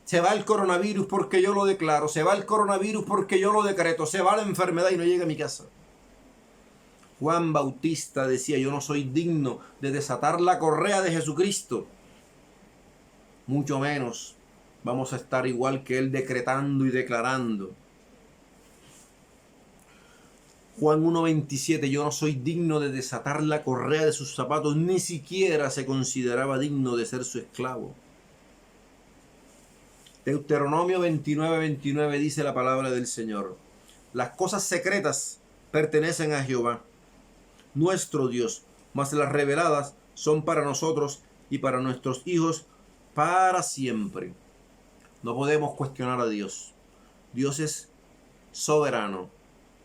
Se va el coronavirus porque yo lo declaro, se va el coronavirus porque yo lo decreto, se va la enfermedad y no llega a mi casa. Juan Bautista decía: yo no soy digno de desatar la correa de Jesucristo. Mucho menos vamos a estar igual que él, decretando y declarando. Juan 1:27, yo no soy digno de desatar la correa de sus zapatos, ni siquiera se consideraba digno de ser su esclavo. Deuteronomio 29:29 dice la palabra del Señor: las cosas secretas pertenecen a Jehová, nuestro Dios, mas las reveladas son para nosotros y para nuestros hijos para siempre. No podemos cuestionar a Dios. Dios es soberano.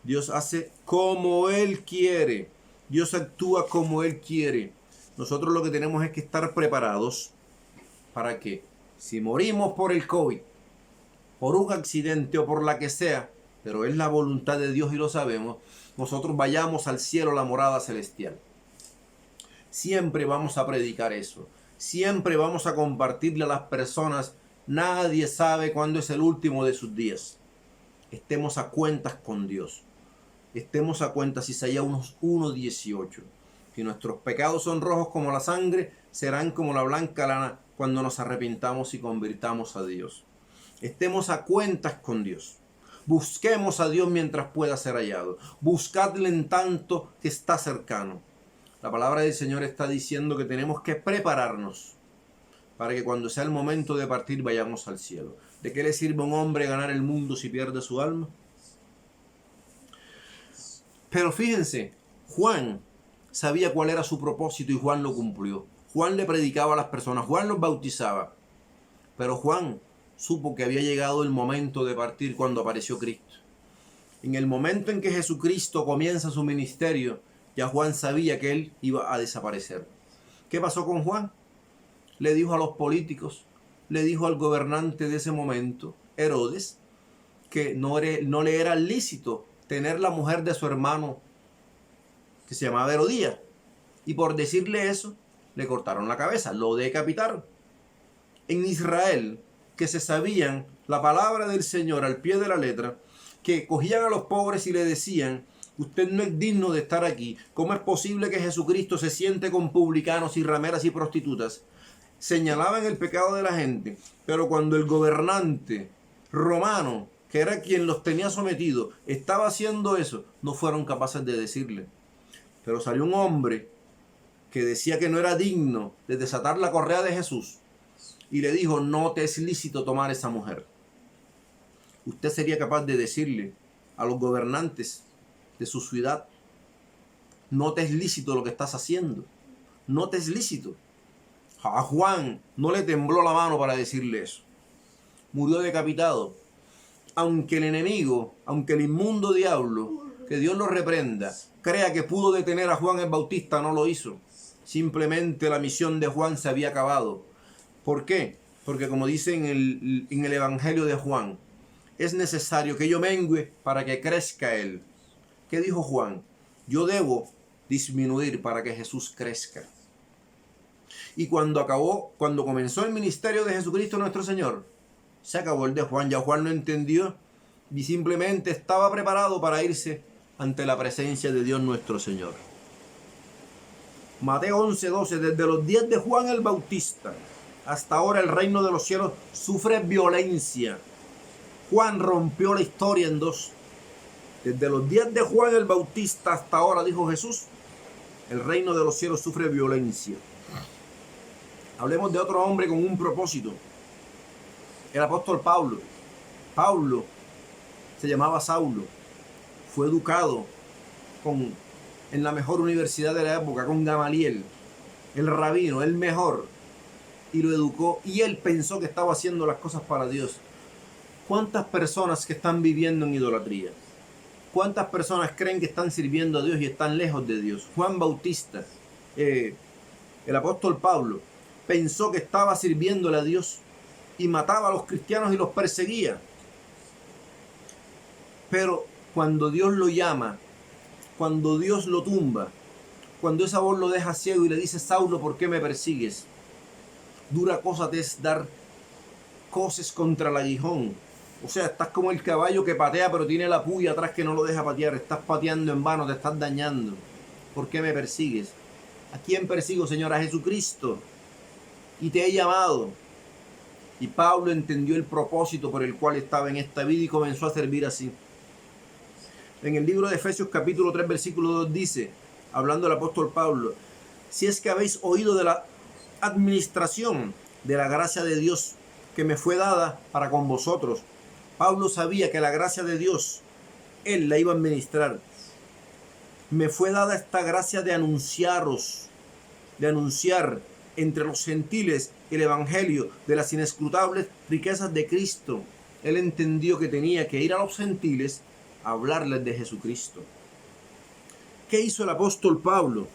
Dios hace como Él quiere. Dios actúa como Él quiere. Nosotros lo que tenemos es que estar preparados para que, si morimos por el COVID, por un accidente o por la que sea, pero es la voluntad de Dios y lo sabemos, nosotros vayamos al cielo, la morada celestial. Siempre vamos a predicar eso. Siempre vamos a compartirle a las personas: nadie sabe cuándo es el último de sus días. Estemos a cuentas con Dios. Estemos a cuentas. Isaías 1:18. Si nuestros pecados son rojos como la sangre, serán como la blanca lana cuando nos arrepintamos y convirtamos a Dios. Estemos a cuentas con Dios. Busquemos a Dios mientras pueda ser hallado. Buscadle en tanto que está cercano. La palabra del Señor está diciendo que tenemos que prepararnos para que cuando sea el momento de partir vayamos al cielo. ¿De qué le sirve a un hombre ganar el mundo si pierde su alma? Pero fíjense, Juan sabía cuál era su propósito y Juan lo cumplió. Juan le predicaba a las personas, Juan los bautizaba. Pero Juan supo que había llegado el momento de partir cuando apareció Cristo. En el momento en que Jesucristo comienza su ministerio, ya Juan sabía que él iba a desaparecer. ¿Qué pasó con Juan? Le dijo a los políticos, le dijo al gobernante de ese momento, Herodes, que no le era lícito tener la mujer de su hermano, que se llamaba Herodías. Y por decirle eso, le cortaron la cabeza, lo decapitaron. En Israel, que se sabían la palabra del Señor al pie de la letra, que cogían a los pobres y le decían: usted no es digno de estar aquí. ¿Cómo es posible que Jesucristo se siente con publicanos y rameras y prostitutas? Señalaban el pecado de la gente, pero cuando el gobernante romano, que era quien los tenía sometidos, estaba haciendo eso, no fueron capaces de decirle. Pero salió un hombre que decía que no era digno de desatar la correa de Jesús y le dijo: no te es lícito tomar esa mujer. Usted sería capaz de decirle a los gobernantes de su ciudad: no te es lícito lo que estás haciendo, no te es lícito. A Juan no le tembló la mano para decirle eso. Murió decapitado. Aunque el enemigo, aunque el inmundo diablo que Dios lo reprenda, crea que pudo detener a Juan el Bautista, no lo hizo. Simplemente la misión de Juan se había acabado. ¿Por qué? Porque como dice en el Evangelio de Juan, es necesario que yo mengue para que crezca Él. ¿Qué dijo Juan? Yo debo disminuir para que Jesús crezca. Y cuando comenzó el ministerio de Jesucristo nuestro Señor, se acabó el de Juan. Ya Juan no entendió y simplemente estaba preparado para irse ante la presencia de Dios nuestro Señor. Mateo 11:12, desde los días de Juan el Bautista hasta ahora el reino de los cielos sufre violencia. Juan rompió la historia en dos. Desde los días de Juan el Bautista hasta ahora, dijo Jesús, el reino de los cielos sufre violencia. Hablemos de otro hombre con un propósito. El apóstol Pablo. Pablo se llamaba Saulo. Fue educado en la mejor universidad de la época, con Gamaliel, el rabino, el mejor. Y lo educó y él pensó que estaba haciendo las cosas para Dios. ¿Cuántas personas que están viviendo en idolatría? ¿Cuántas personas creen que están sirviendo a Dios y están lejos de Dios? Juan Bautista, el apóstol Pablo, pensó que estaba sirviéndole a Dios y mataba a los cristianos y los perseguía. Pero cuando Dios lo llama, cuando Dios lo tumba, cuando esa voz lo deja ciego y le dice, Saulo, ¿por qué me persigues? Dura cosa te es dar coces contra el aguijón. O sea, estás como el caballo que patea pero tiene la puya atrás que no lo deja patear. Estás pateando en vano, te estás dañando. ¿Por qué me persigues? ¿A quién persigo, Señor? A Jesucristo. Y te he llamado. Y Pablo entendió el propósito por el cual estaba en esta vida y comenzó a servir así. En el libro de Efesios capítulo 3 versículo 2 dice, hablando el apóstol Pablo, si es que habéis oído de la administración de la gracia de Dios que me fue dada para con vosotros. Pablo sabía que la gracia de Dios, él la iba a administrar. Me fue dada esta gracia de anunciar entre los gentiles el evangelio de las inescrutables riquezas de Cristo. Él entendió que tenía que ir a los gentiles a hablarles de Jesucristo. ¿Qué hizo el apóstol Pablo?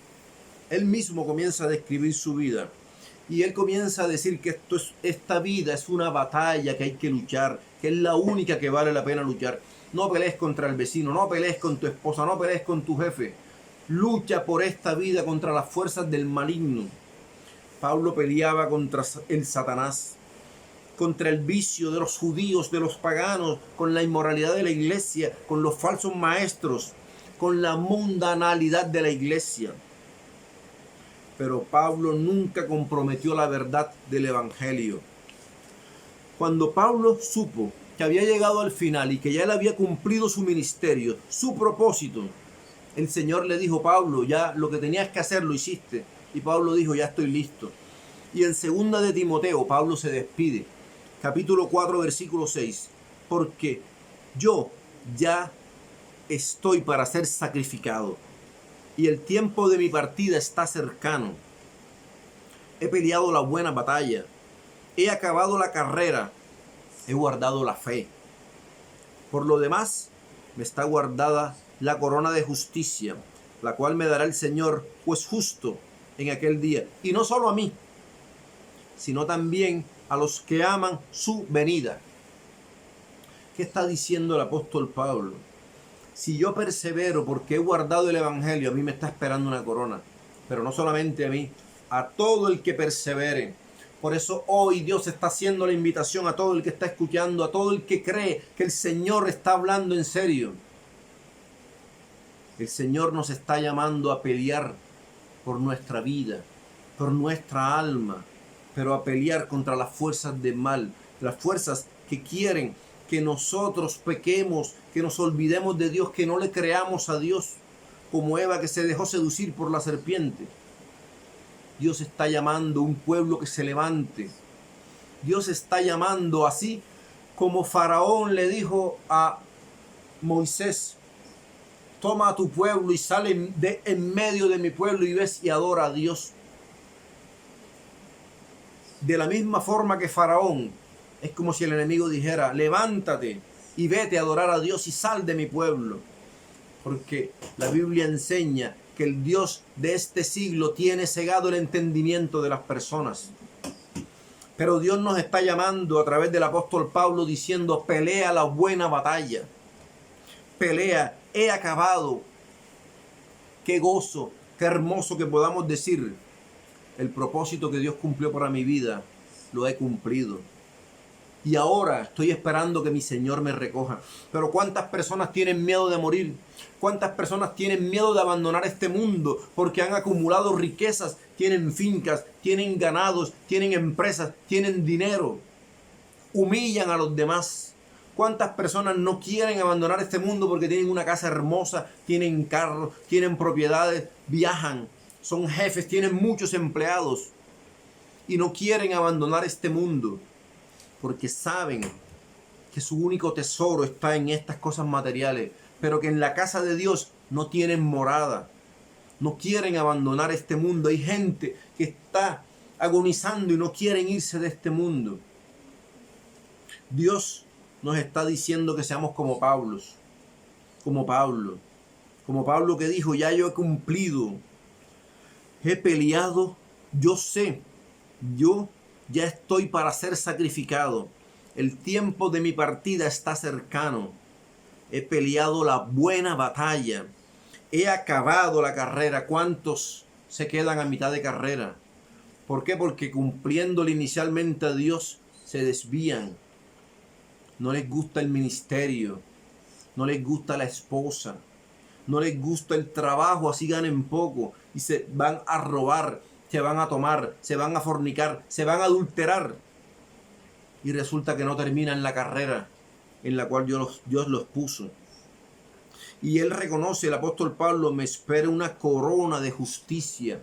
Él mismo comienza a describir su vida. Y él comienza a decir que esta vida es una batalla que hay que luchar, que es la única que vale la pena luchar. No pelees contra el vecino, no pelees con tu esposa, no pelees con tu jefe. Lucha por esta vida contra las fuerzas del maligno. Pablo peleaba contra el Satanás, contra el vicio de los judíos, de los paganos, con la inmoralidad de la iglesia, con los falsos maestros, con la mundanalidad de la iglesia. Pero Pablo nunca comprometió la verdad del evangelio. Cuando Pablo supo que había llegado al final y que ya él había cumplido su ministerio, su propósito, el Señor le dijo, Pablo, ya lo que tenías que hacer lo hiciste. Y Pablo dijo, ya estoy listo. Y en 2 de Timoteo, Pablo se despide. Capítulo 4, versículo 6. Porque yo ya estoy para ser sacrificado. Y el tiempo de mi partida está cercano. He peleado la buena batalla. He acabado la carrera. He guardado la fe. Por lo demás, me está guardada la corona de justicia, la cual me dará el Señor, juez justo, en aquel día. Y no solo a mí, sino también a los que aman su venida. ¿Qué está diciendo el apóstol Pablo? Si yo persevero porque he guardado el evangelio, a mí me está esperando una corona. Pero no solamente a mí, a todo el que persevere. Por eso hoy Dios está haciendo la invitación a todo el que está escuchando, a todo el que cree que el Señor está hablando en serio. El Señor nos está llamando a pelear por nuestra vida, por nuestra alma, pero a pelear contra las fuerzas del mal, las fuerzas que quieren que nosotros pequemos, que nos olvidemos de Dios, que no le creamos a Dios, como Eva que se dejó seducir por la serpiente. Dios está llamando a un pueblo que se levante. Dios está llamando así como Faraón le dijo a Moisés, toma a tu pueblo y sale en medio de mi pueblo y ves y adora a Dios. De la misma forma que Faraón, es como si el enemigo dijera, levántate y vete a adorar a Dios y sal de mi pueblo. Porque la Biblia enseña que el Dios de este siglo tiene cegado el entendimiento de las personas. Pero Dios nos está llamando a través del apóstol Pablo diciendo: pelea la buena batalla. Pelea, he acabado. Qué gozo, qué hermoso que podamos decir: el propósito que Dios cumplió para mi vida, lo he cumplido. Y ahora estoy esperando que mi Señor me recoja. Pero ¿cuántas personas tienen miedo de morir? ¿Cuántas personas tienen miedo de abandonar este mundo porque han acumulado riquezas, tienen fincas, tienen ganados, tienen empresas, tienen dinero? Humillan a los demás. ¿Cuántas personas no quieren abandonar este mundo porque tienen una casa hermosa, tienen carros, tienen propiedades, viajan, son jefes, tienen muchos empleados y no quieren abandonar este mundo porque saben que su único tesoro está en estas cosas materiales, pero que en la casa de Dios no tienen morada? No quieren abandonar este mundo. Hay gente que está agonizando y no quieren irse de este mundo. Dios nos está diciendo que seamos como Pablo, como Pablo que dijo: ya yo he cumplido, he peleado, yo sé, yo ya estoy para ser sacrificado, el tiempo de mi partida está cercano, he peleado la buena batalla, he acabado la carrera. ¿Cuántos se quedan a mitad de carrera? ¿Por qué? Porque cumpliéndole inicialmente a Dios se desvían. No les gusta el ministerio, no les gusta la esposa, no les gusta el trabajo, así ganen poco, y se van a robar, se van a tomar, se van a fornicar, se van a adulterar. Y resulta que no terminan la carrera en la cual Dios los puso. Y él reconoce, el apóstol Pablo: me espera una corona de justicia.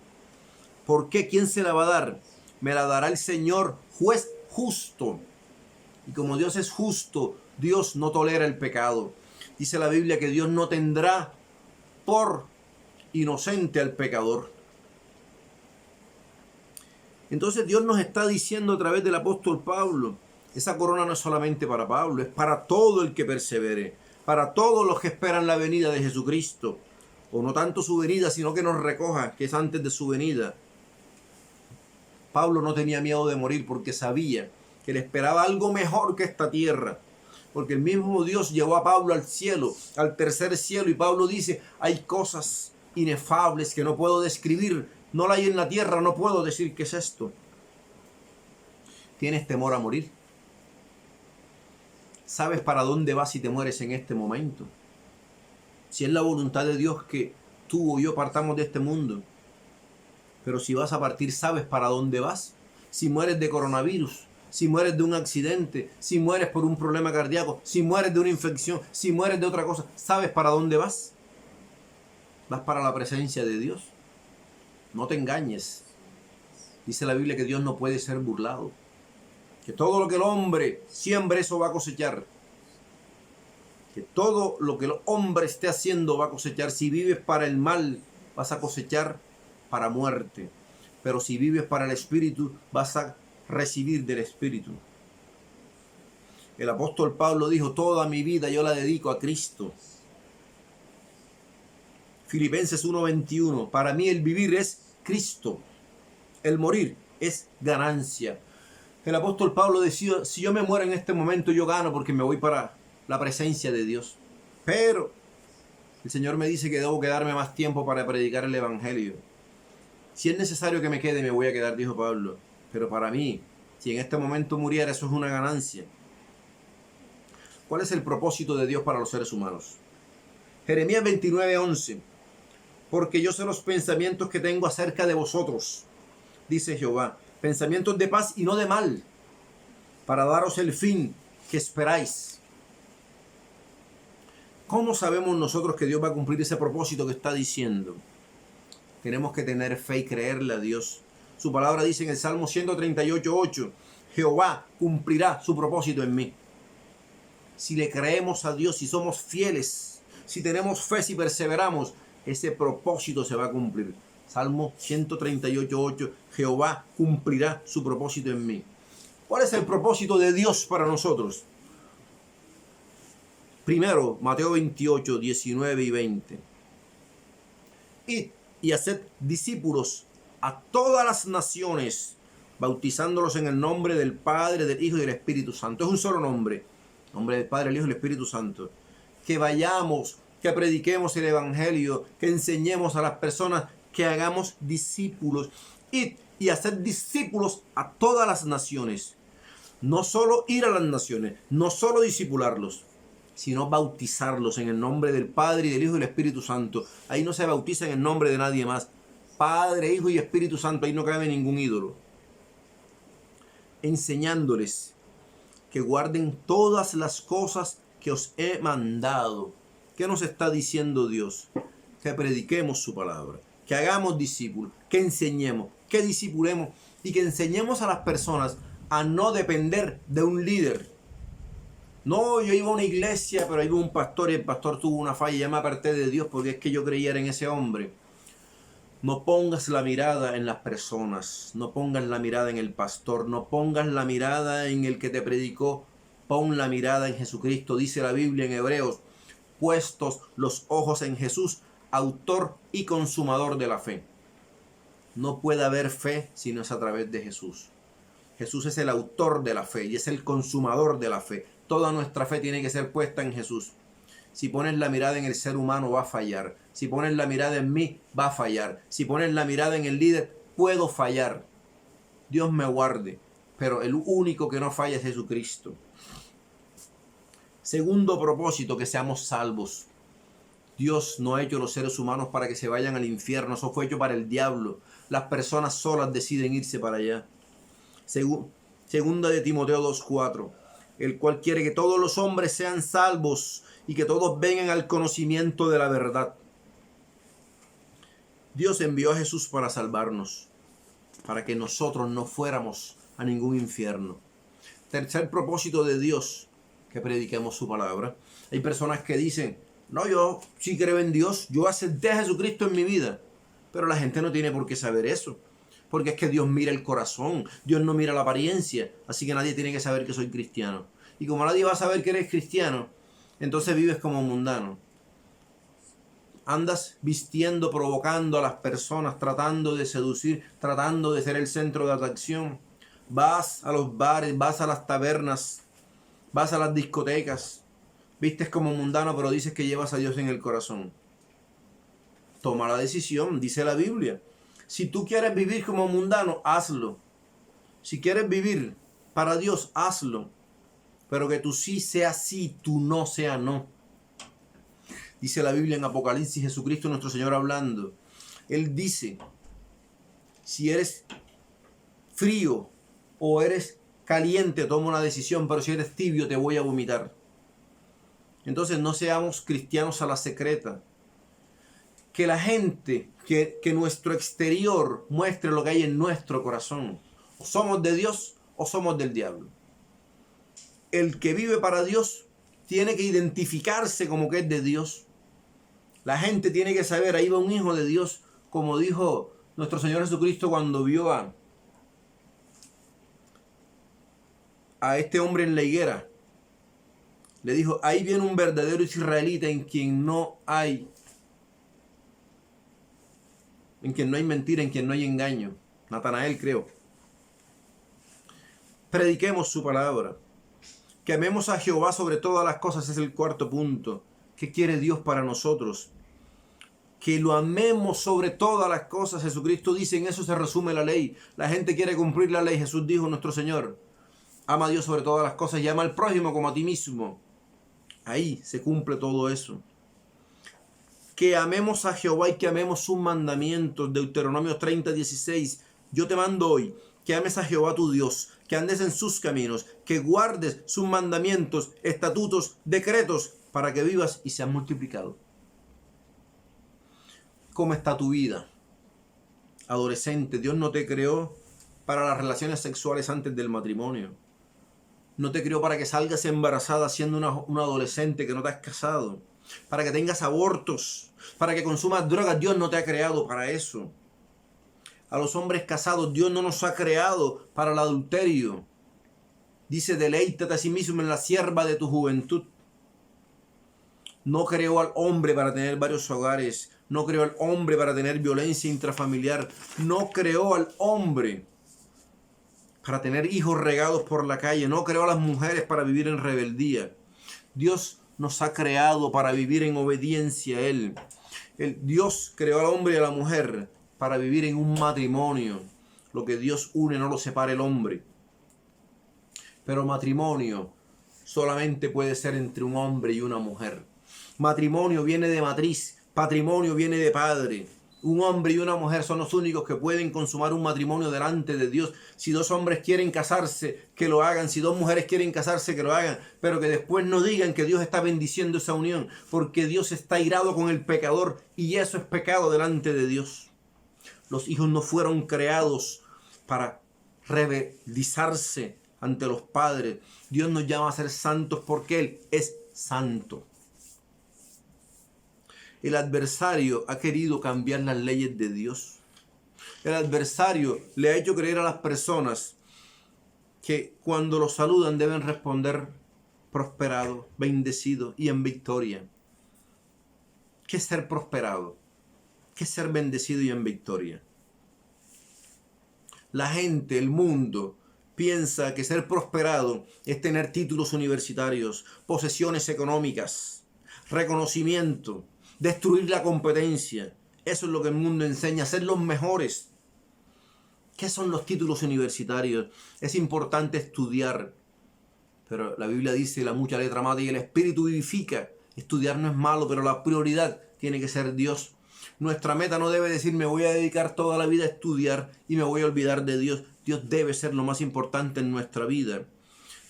¿Por qué? ¿Quién se la va a dar? Me la dará el Señor, juez justo. Y como Dios es justo, Dios no tolera el pecado. Dice la Biblia que Dios no tendrá por inocente al pecador. Entonces Dios nos está diciendo a través del apóstol Pablo: esa corona no es solamente para Pablo, es para todo el que persevere, para todos los que esperan la venida de Jesucristo. O no tanto su venida, sino que nos recoja, que es antes de su venida. Pablo no tenía miedo de morir porque sabía que le esperaba algo mejor que esta tierra. Porque el mismo Dios llevó a Pablo al cielo, al tercer cielo, y Pablo dice: hay cosas inefables que no puedo describir, no la hay en la tierra, no puedo decir qué es esto. ¿Tienes temor a morir? ¿Sabes para dónde vas si te mueres en este momento? Si es la voluntad de Dios que tú o yo partamos de este mundo. Pero si vas a partir, ¿sabes para dónde vas? Si mueres de coronavirus, si mueres de un accidente, si mueres por un problema cardíaco, si mueres de una infección, si mueres de otra cosa, ¿sabes para dónde vas? Vas para la presencia de Dios. No te engañes. Dice la Biblia que Dios no puede ser burlado. Que todo lo que el hombre siembre, eso va a cosechar. Que todo lo que el hombre esté haciendo va a cosechar. Si vives para el mal, vas a cosechar para muerte. Pero si vives para el Espíritu, vas a recibir del Espíritu. El apóstol Pablo dijo: toda mi vida yo la dedico a Cristo. Filipenses 1:21: para mí el vivir es Cristo, el morir es ganancia. El apóstol Pablo decía: si yo me muero en este momento, yo gano porque me voy para la presencia de Dios. Pero el Señor me dice que debo quedarme más tiempo para predicar el Evangelio. Si es necesario que me quede, me voy a quedar, dijo Pablo. Pero para mí, si en este momento muriera, eso es una ganancia. ¿Cuál es el propósito de Dios para los seres humanos? Jeremías 29:11: porque yo sé los pensamientos que tengo acerca de vosotros, dice Jehová, pensamientos de paz y no de mal, para daros el fin que esperáis. ¿Cómo sabemos nosotros que Dios va a cumplir ese propósito que está diciendo? Tenemos que tener fe y creerle a Dios. Su palabra dice en el Salmo 138:8: Jehová cumplirá su propósito en mí. Si le creemos a Dios, si somos fieles, si tenemos fe, si perseveramos, ese propósito se va a cumplir. Salmo 138:8: Jehová cumplirá su propósito en mí. ¿Cuál es el propósito de Dios para nosotros? Primero, Mateo 28, 19 y 20. Id y haced discípulos a todas las naciones, bautizándolos en el nombre del Padre, del Hijo y del Espíritu Santo. Es un solo nombre. Nombre del Padre, el Hijo y el Espíritu Santo. Que vayamos, que prediquemos el Evangelio, que enseñemos a las personas, que hagamos discípulos. Id y haced discípulos a todas las naciones. No solo ir a las naciones, no solo discipularlos, sino bautizarlos en el nombre del Padre y del Hijo y del Espíritu Santo. Ahí no se bautiza en el nombre de nadie más. Padre, Hijo y Espíritu Santo, ahí no cabe ningún ídolo. Enseñándoles que guarden todas las cosas que os he mandado. ¿Qué nos está diciendo Dios? Que prediquemos su palabra, que hagamos discípulos, que enseñemos, que discipulemos y que enseñemos a las personas a no depender de un líder. No, yo iba a una iglesia, pero iba un pastor y el pastor tuvo una falla y ya me aparté de Dios porque es que yo creía en ese hombre. No pongas la mirada en las personas, no pongas la mirada en el pastor, no pongas la mirada en el que te predicó, pon la mirada en Jesucristo. Dice la Biblia en Hebreos, puestos los ojos en Jesús, autor y consumador de la fe. No puede haber fe si no es a través de Jesús. Jesús es el autor de la fe y es el consumador de la fe. Toda nuestra fe tiene que ser puesta en Jesús. Si pones la mirada en el ser humano, va a fallar. Si pones la mirada en mí, va a fallar. Si pones la mirada en el líder, puedo fallar. Dios me guarde. Pero el único que no falla es Jesucristo. Segundo propósito, que seamos salvos. Dios no ha hecho los seres humanos para que se vayan al infierno. Eso fue hecho para el diablo. Las personas solas deciden irse para allá. Segunda de Timoteo 2:4. El cual quiere que todos los hombres sean salvos y que todos vengan al conocimiento de la verdad. Dios envió a Jesús para salvarnos, para que nosotros no fuéramos a ningún infierno. Tercer propósito de Dios, que prediquemos su palabra. Hay personas que dicen, no, yo sí creo en Dios, yo acepté a Jesucristo en mi vida, pero la gente no tiene por qué saber eso. Porque es que Dios mira el corazón, Dios no mira la apariencia, así que nadie tiene que saber que soy cristiano. Y como nadie va a saber que eres cristiano, entonces vives como mundano. Andas vistiendo, provocando a las personas, tratando de seducir, tratando de ser el centro de atracción. Vas a los bares, vas a las tabernas, vas a las discotecas, vistes como mundano, pero dices que llevas a Dios en el corazón. Toma la decisión, dice la Biblia. Si tú quieres vivir como mundano, hazlo. Si quieres vivir para Dios, hazlo. Pero que tu sí sea sí, tu no sea no. Dice la Biblia en Apocalipsis, Jesucristo nuestro Señor hablando. Él dice, si eres frío o eres caliente, toma una decisión, pero si eres tibio te voy a vomitar. Entonces no seamos cristianos a la secreta. Que la gente, que nuestro exterior muestre lo que hay en nuestro corazón. O somos de Dios o somos del diablo. El que vive para Dios tiene que identificarse como que es de Dios. La gente tiene que saber, ahí va un hijo de Dios, como dijo nuestro Señor Jesucristo cuando vio a este hombre en la higuera. Le dijo, ahí viene un verdadero israelita en quien no hay mentira, en quien no hay engaño. Natanael, creo. Prediquemos su palabra. Que amemos a Jehová sobre todas las cosas es el cuarto punto. ¿Qué quiere Dios para nosotros? Que lo amemos sobre todas las cosas. Jesucristo dice, en eso se resume la ley. La gente quiere cumplir la ley. Jesús dijo, nuestro Señor, ama a Dios sobre todas las cosas y ama al prójimo como a ti mismo. Ahí se cumple todo eso. Que amemos a Jehová y que amemos sus mandamientos. Deuteronomio 30:16. Yo te mando hoy que ames a Jehová tu Dios, que andes en sus caminos, que guardes sus mandamientos, estatutos, decretos, para que vivas y seas multiplicado. ¿Cómo está tu vida? Adolescente, Dios no te creó para las relaciones sexuales antes del matrimonio. No te creó para que salgas embarazada siendo una adolescente que no te has casado. Para que tengas abortos, para que consumas drogas. Dios no te ha creado para eso. A los hombres casados, Dios no nos ha creado para el adulterio. Dice, deleítate a sí mismo en la sierva de tu juventud. No creó al hombre para tener varios hogares. No creó al hombre para tener violencia intrafamiliar. No creó al hombre para tener hijos regados por la calle. No creó a las mujeres para vivir en rebeldía. Dios nos ha creado para vivir en obediencia a Él. Dios creó al hombre y a la mujer para vivir en un matrimonio. Lo que Dios une no lo separa el hombre. Pero matrimonio solamente puede ser entre un hombre y una mujer. Matrimonio viene de matriz, patrimonio viene de padre. Un hombre y una mujer son los únicos que pueden consumar un matrimonio delante de Dios. Si dos hombres quieren casarse, que lo hagan. Si dos mujeres quieren casarse, que lo hagan. Pero que después no digan que Dios está bendiciendo esa unión, porque Dios está irado con el pecador y eso es pecado delante de Dios. Los hijos no fueron creados para rebelizarse ante los padres. Dios nos llama a ser santos porque Él es santo. El adversario ha querido cambiar las leyes de Dios. El adversario le ha hecho creer a las personas que cuando los saludan deben responder prosperado, bendecido y en victoria. ¿Qué es ser prosperado? ¿Qué es ser bendecido y en victoria? La gente, el mundo, piensa que ser prosperado es tener títulos universitarios, posesiones económicas, reconocimiento, destruir la competencia. Eso es lo que el mundo enseña, ser los mejores. ¿Qué son los títulos universitarios? Es importante estudiar, pero la Biblia dice: la mucha letra mata y el espíritu vivifica. Estudiar no es malo, pero la prioridad tiene que ser Dios. Nuestra meta no debe decir: me voy a dedicar toda la vida a estudiar y me voy a olvidar de Dios. Dios debe ser lo más importante en nuestra vida.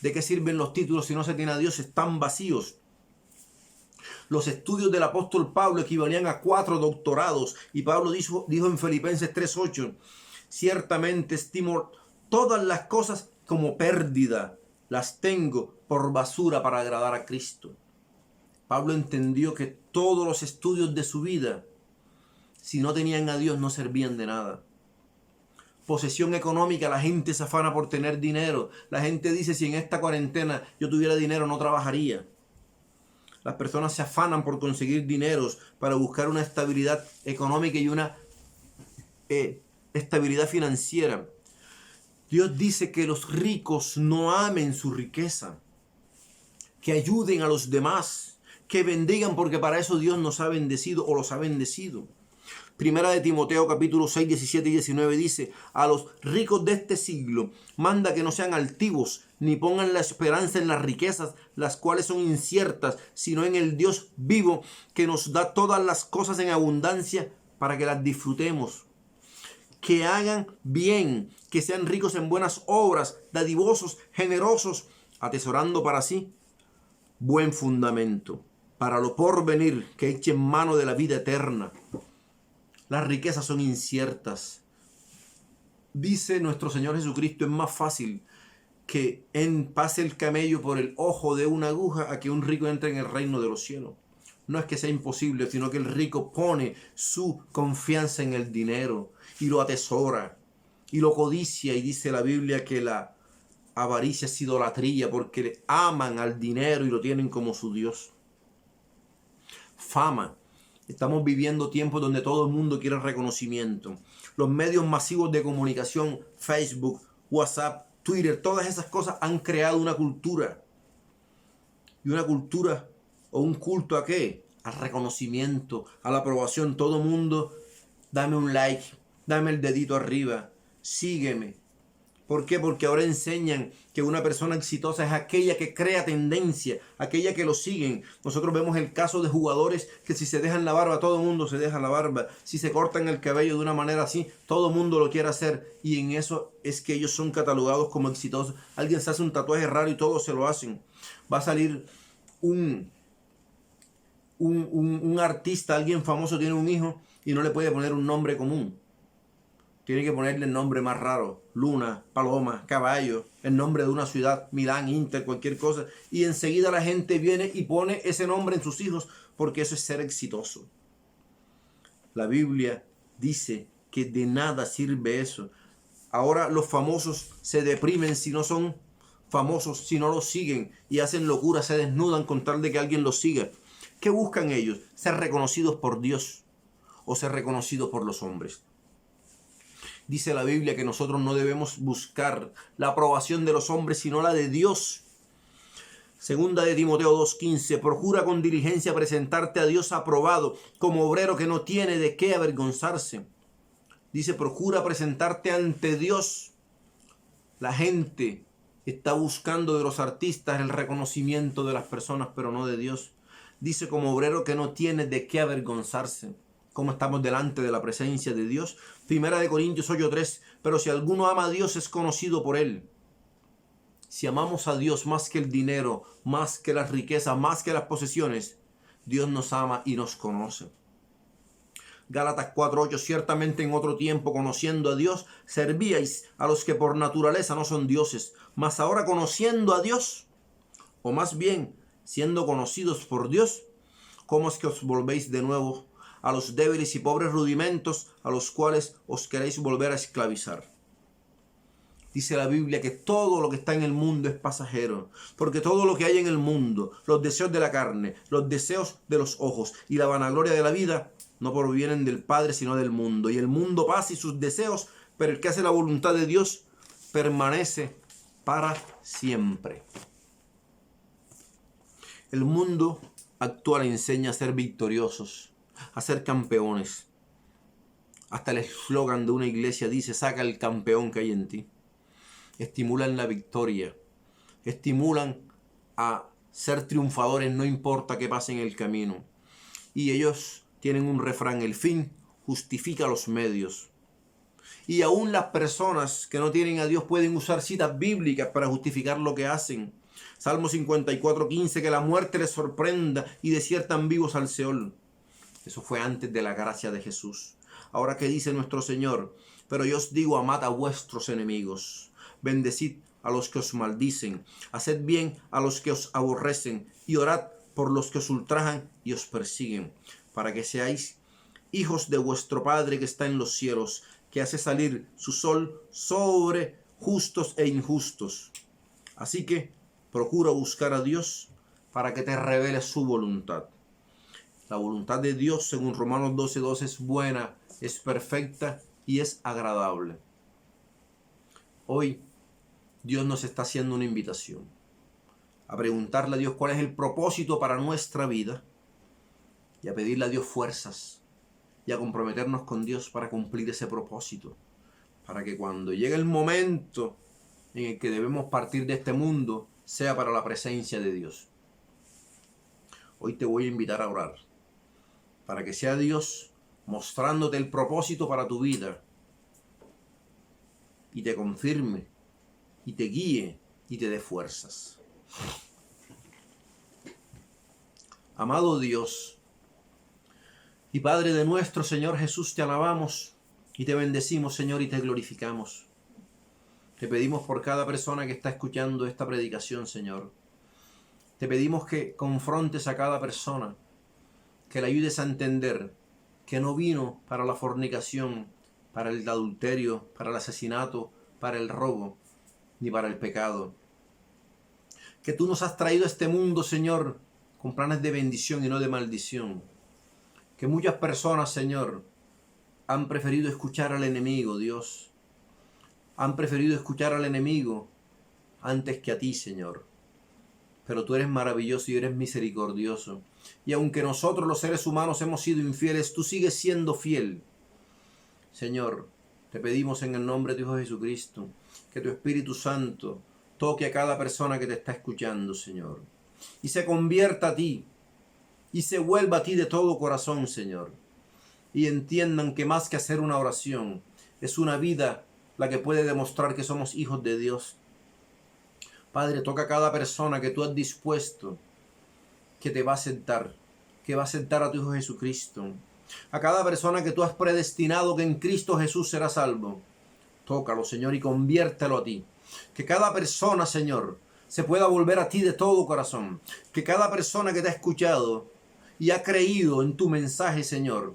¿De qué sirven los títulos si no se tiene a Dios? Están vacíos. Los estudios del apóstol Pablo equivalían a 4 doctorados. Y Pablo dijo en Filipenses 3:8: ciertamente estimo todas las cosas como pérdida. Las tengo por basura para agradar a Cristo. Pablo entendió que todos los estudios de su vida, si no tenían a Dios, no servían de nada. Posesión económica, la gente se afana por tener dinero. La gente dice: si en esta cuarentena yo tuviera dinero no trabajaría. Las personas se afanan por conseguir dineros para buscar una estabilidad económica y una estabilidad financiera. Dios dice que los ricos no amen su riqueza, que ayuden a los demás, que bendigan, porque para eso Dios nos ha bendecido o los ha bendecido. Primera de Timoteo capítulo 6, 17 y 19 dice: a los ricos de este siglo manda que no sean altivos, ni pongan la esperanza en las riquezas, las cuales son inciertas, sino en el Dios vivo, que nos da todas las cosas en abundancia para que las disfrutemos. Que hagan bien, que sean ricos en buenas obras, dadivosos, generosos, atesorando para sí buen fundamento, para lo porvenir, que echen mano de la vida eterna. Las riquezas son inciertas. Dice nuestro Señor Jesucristo: es más fácil que pase el camello por el ojo de una aguja a que un rico entre en el reino de los cielos. No es que sea imposible, sino que el rico pone su confianza en el dinero y lo atesora y lo codicia. Y dice la Biblia que la avaricia es idolatría, porque aman al dinero y lo tienen como su Dios. Fama. Estamos viviendo tiempos donde todo el mundo quiere reconocimiento. Los medios masivos de comunicación, Facebook, WhatsApp, Twitter, todas esas cosas han creado una cultura. ¿Y una cultura o un culto a qué? Al reconocimiento, a la aprobación. Todo el mundo, dame un like, dame el dedito arriba, sígueme. ¿Por qué? Porque ahora enseñan que una persona exitosa es aquella que crea tendencia, aquella que lo siguen. Nosotros vemos el caso de jugadores que si se dejan la barba, todo el mundo se deja la barba. Si se cortan el cabello de una manera así, todo el mundo lo quiere hacer. Y en eso es que ellos son catalogados como exitosos. Alguien se hace un tatuaje raro y todos se lo hacen. Va a salir un artista, alguien famoso tiene un hijo y no le puede poner un nombre común. Tiene que ponerle el nombre más raro: Luna, Paloma, Caballo, el nombre de una ciudad, Milán, Inter, cualquier cosa. Y enseguida la gente viene y pone ese nombre en sus hijos, porque eso es ser exitoso. La Biblia dice que de nada sirve eso. Ahora los famosos se deprimen si no son famosos, si no los siguen, y hacen locuras, se desnudan con tal de que alguien los siga. ¿Qué buscan ellos? Ser reconocidos por Dios o ser reconocidos por los hombres. Dice la Biblia que nosotros no debemos buscar la aprobación de los hombres, sino la de Dios. Segunda de Timoteo 2:15, procura con diligencia presentarte a Dios aprobado, como obrero que no tiene de qué avergonzarse. Dice, procura presentarte ante Dios. La gente está buscando de los artistas el reconocimiento de las personas, pero no de Dios. Dice, como obrero que no tiene de qué avergonzarse. ¿Cómo estamos delante de la presencia de Dios? Primera de Corintios 8:3, pero si alguno ama a Dios es conocido por él. Si amamos a Dios más que el dinero, más que las riquezas, más que las posesiones, Dios nos ama y nos conoce. Gálatas 4:8, ciertamente en otro tiempo, conociendo a Dios, servíais a los que por naturaleza no son dioses, mas ahora conociendo a Dios, o más bien siendo conocidos por Dios, ¿cómo es que os volvéis de nuevo a los débiles y pobres rudimentos a los cuales os queréis volver a esclavizar? Dice la Biblia que todo lo que está en el mundo es pasajero, porque todo lo que hay en el mundo, los deseos de la carne, los deseos de los ojos y la vanagloria de la vida, no provienen del Padre sino del mundo. Y el mundo pasa y sus deseos, pero el que hace la voluntad de Dios permanece para siempre. El mundo actual enseña a ser victoriosos, a ser campeones. Hasta el eslogan de una iglesia dice, saca el campeón que hay en ti. Estimulan la victoria, estimulan a ser triunfadores, no importa qué pase en el camino. Y ellos tienen un refrán, el fin justifica los medios. Y aún las personas que no tienen a Dios pueden usar citas bíblicas para justificar lo que hacen. Salmo 54:15, que la muerte les sorprenda y desiertan vivos al Seol. Eso fue antes de la gracia de Jesús. Ahora, ¿qué dice nuestro Señor? Pero yo os digo, amad a vuestros enemigos. Bendecid a los que os maldicen, haced bien a los que os aborrecen, y orad por los que os ultrajan y os persiguen, para que seáis hijos de vuestro Padre que está en los cielos, que hace salir su sol sobre justos e injustos. Así que procura buscar a Dios para que te revele su voluntad. La voluntad de Dios, según Romanos 12:12, es buena, es perfecta y es agradable. Hoy Dios nos está haciendo una invitación a preguntarle a Dios cuál es el propósito para nuestra vida y a pedirle a Dios fuerzas y a comprometernos con Dios para cumplir ese propósito, para que cuando llegue el momento en el que debemos partir de este mundo sea para la presencia de Dios. Hoy te voy a invitar a orar para que sea Dios mostrándote el propósito para tu vida y te confirme y te guíe y te dé fuerzas. Amado Dios y Padre de nuestro Señor Jesús, te alabamos y te bendecimos, Señor, y te glorificamos. Te pedimos por cada persona que está escuchando esta predicación, Señor. Te pedimos que confrontes a cada persona, que le ayudes a entender que no vino para la fornicación, para el adulterio, para el asesinato, para el robo, ni para el pecado. Que tú nos has traído a este mundo, Señor, con planes de bendición y no de maldición. Que muchas personas, Señor, han preferido escuchar al enemigo, Dios. Han preferido escuchar al enemigo antes que a ti, Señor. Pero tú eres maravilloso y eres misericordioso. Y aunque nosotros los seres humanos hemos sido infieles, tú sigues siendo fiel. Señor, te pedimos en el nombre de tu Hijo Jesucristo, que tu Espíritu Santo toque a cada persona que te está escuchando, Señor. Y se convierta a ti. Y se vuelva a ti de todo corazón, Señor. Y entiendan que más que hacer una oración, es una vida la que puede demostrar que somos hijos de Dios. Padre, toca a cada persona que tú has dispuesto, que te va a sentar, que va a sentar a tu Hijo Jesucristo. A cada persona que tú has predestinado que en Cristo Jesús será salvo. Tócalo, Señor, y conviértelo a ti. Que cada persona, Señor, se pueda volver a ti de todo corazón. Que cada persona que te ha escuchado y ha creído en tu mensaje, Señor,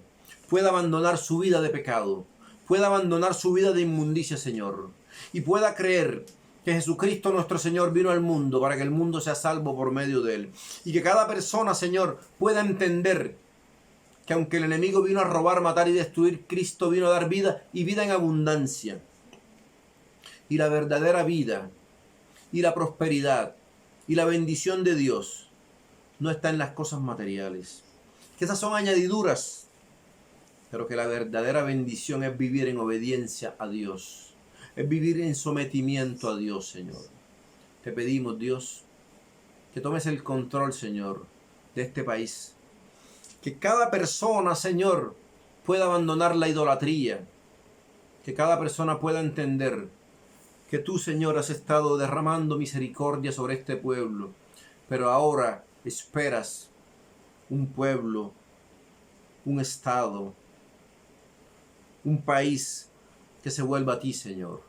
pueda abandonar su vida de pecado, pueda abandonar su vida de inmundicia, Señor, y pueda creer que Jesucristo nuestro Señor vino al mundo para que el mundo sea salvo por medio de Él. Y que cada persona, Señor, pueda entender que aunque el enemigo vino a robar, matar y destruir, Cristo vino a dar vida y vida en abundancia. Y la verdadera vida y la prosperidad y la bendición de Dios no está en las cosas materiales. Que esas son añadiduras, pero que la verdadera bendición es vivir en obediencia a Dios. Es vivir en sometimiento a Dios, Señor. Te pedimos, Dios, que tomes el control, Señor, de este país. Que cada persona, Señor, pueda abandonar la idolatría. Que cada persona pueda entender que tú, Señor, has estado derramando misericordia sobre este pueblo. Pero ahora esperas un pueblo, un estado, un país que se vuelva a ti, Señor.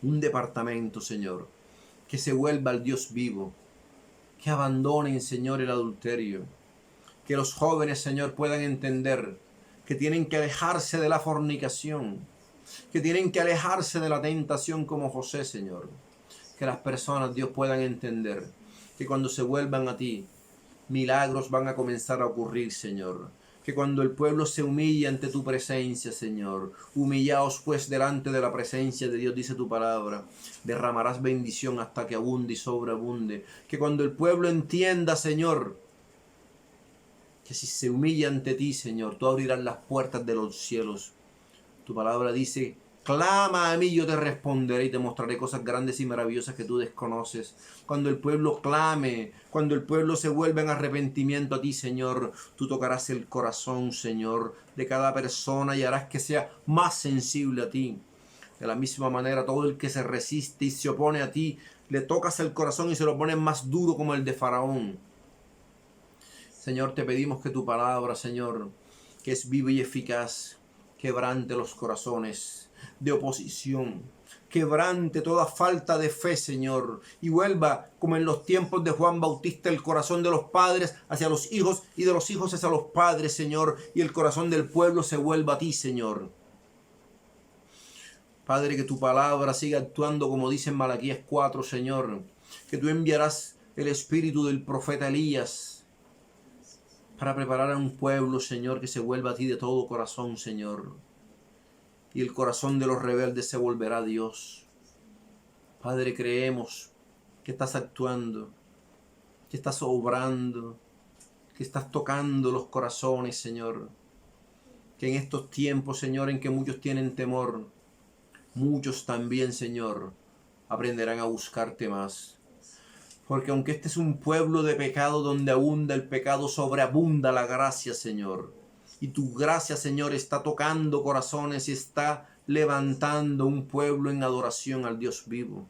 Un departamento, Señor, que se vuelva al Dios vivo. Que abandonen, Señor, el adulterio. Que los jóvenes, Señor, puedan entender que tienen que alejarse de la fornicación. Que tienen que alejarse de la tentación como José, Señor. Que las personas, Dios, puedan entender que cuando se vuelvan a ti, milagros van a comenzar a ocurrir, Señor. Que cuando el pueblo se humille ante tu presencia, Señor, humillaos pues delante de la presencia de Dios, dice tu palabra, derramarás bendición hasta que abunde y sobreabunde. Que cuando el pueblo entienda, Señor, que si se humilla ante ti, Señor, tú abrirás las puertas de los cielos. Tu palabra dice, clama a mí, yo te responderé y te mostraré cosas grandes y maravillosas que tú desconoces. Cuando el pueblo clame, cuando el pueblo se vuelva en arrepentimiento a ti, Señor, tú tocarás el corazón, Señor, de cada persona y harás que sea más sensible a ti. De la misma manera, todo el que se resiste y se opone a ti, le tocas el corazón y se lo pones más duro como el de Faraón. Señor, te pedimos que tu palabra, Señor, que es viva y eficaz, quebrante los corazones de oposición, quebrante toda falta de fe, Señor, y vuelva, como en los tiempos de Juan Bautista, el corazón de los padres hacia los hijos y de los hijos hacia los padres, Señor, y el corazón del pueblo se vuelva a ti, Señor. Padre, que tu palabra siga actuando como dice en Malaquías 4, Señor, que tú enviarás el espíritu del profeta Elías para preparar a un pueblo, Señor, que se vuelva a ti de todo corazón, Señor. Y el corazón de los rebeldes se volverá a Dios. Padre, creemos que estás actuando, que estás obrando, que estás tocando los corazones, Señor. Que en estos tiempos, Señor, en que muchos tienen temor, muchos también, Señor, aprenderán a buscarte más. Porque aunque este es un pueblo de pecado donde abunda el pecado, sobreabunda la gracia, Señor. Y tu gracia, Señor, está tocando corazones y está levantando un pueblo en adoración al Dios vivo.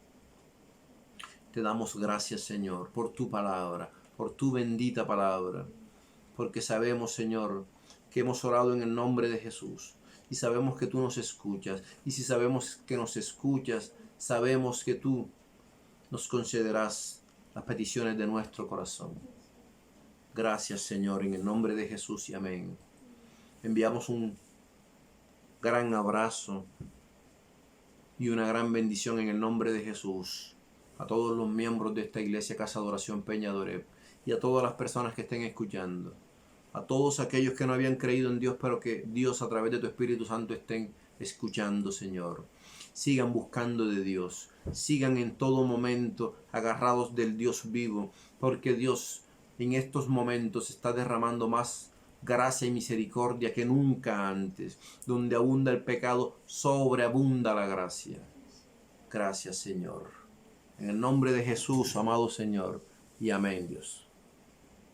Te damos gracias, Señor, por tu palabra, por tu bendita palabra. Porque sabemos, Señor, que hemos orado en el nombre de Jesús. Y sabemos que tú nos escuchas. Y si sabemos que nos escuchas, sabemos que tú nos concederás las peticiones de nuestro corazón. Gracias, Señor, en el nombre de Jesús y amén. Enviamos un gran abrazo y una gran bendición en el nombre de Jesús a todos los miembros de esta iglesia Casa de Oración Peña de Oreb y a todas las personas que estén escuchando, a todos aquellos que no habían creído en Dios, pero que Dios a través de tu Espíritu Santo estén escuchando, Señor. Sigan buscando de Dios, sigan en todo momento agarrados del Dios vivo, porque Dios en estos momentos está derramando más gracia y misericordia que nunca antes. Donde abunda el pecado, sobreabunda la gracia. Gracias, Señor. En el nombre de Jesús, amado Señor, y amén, Dios.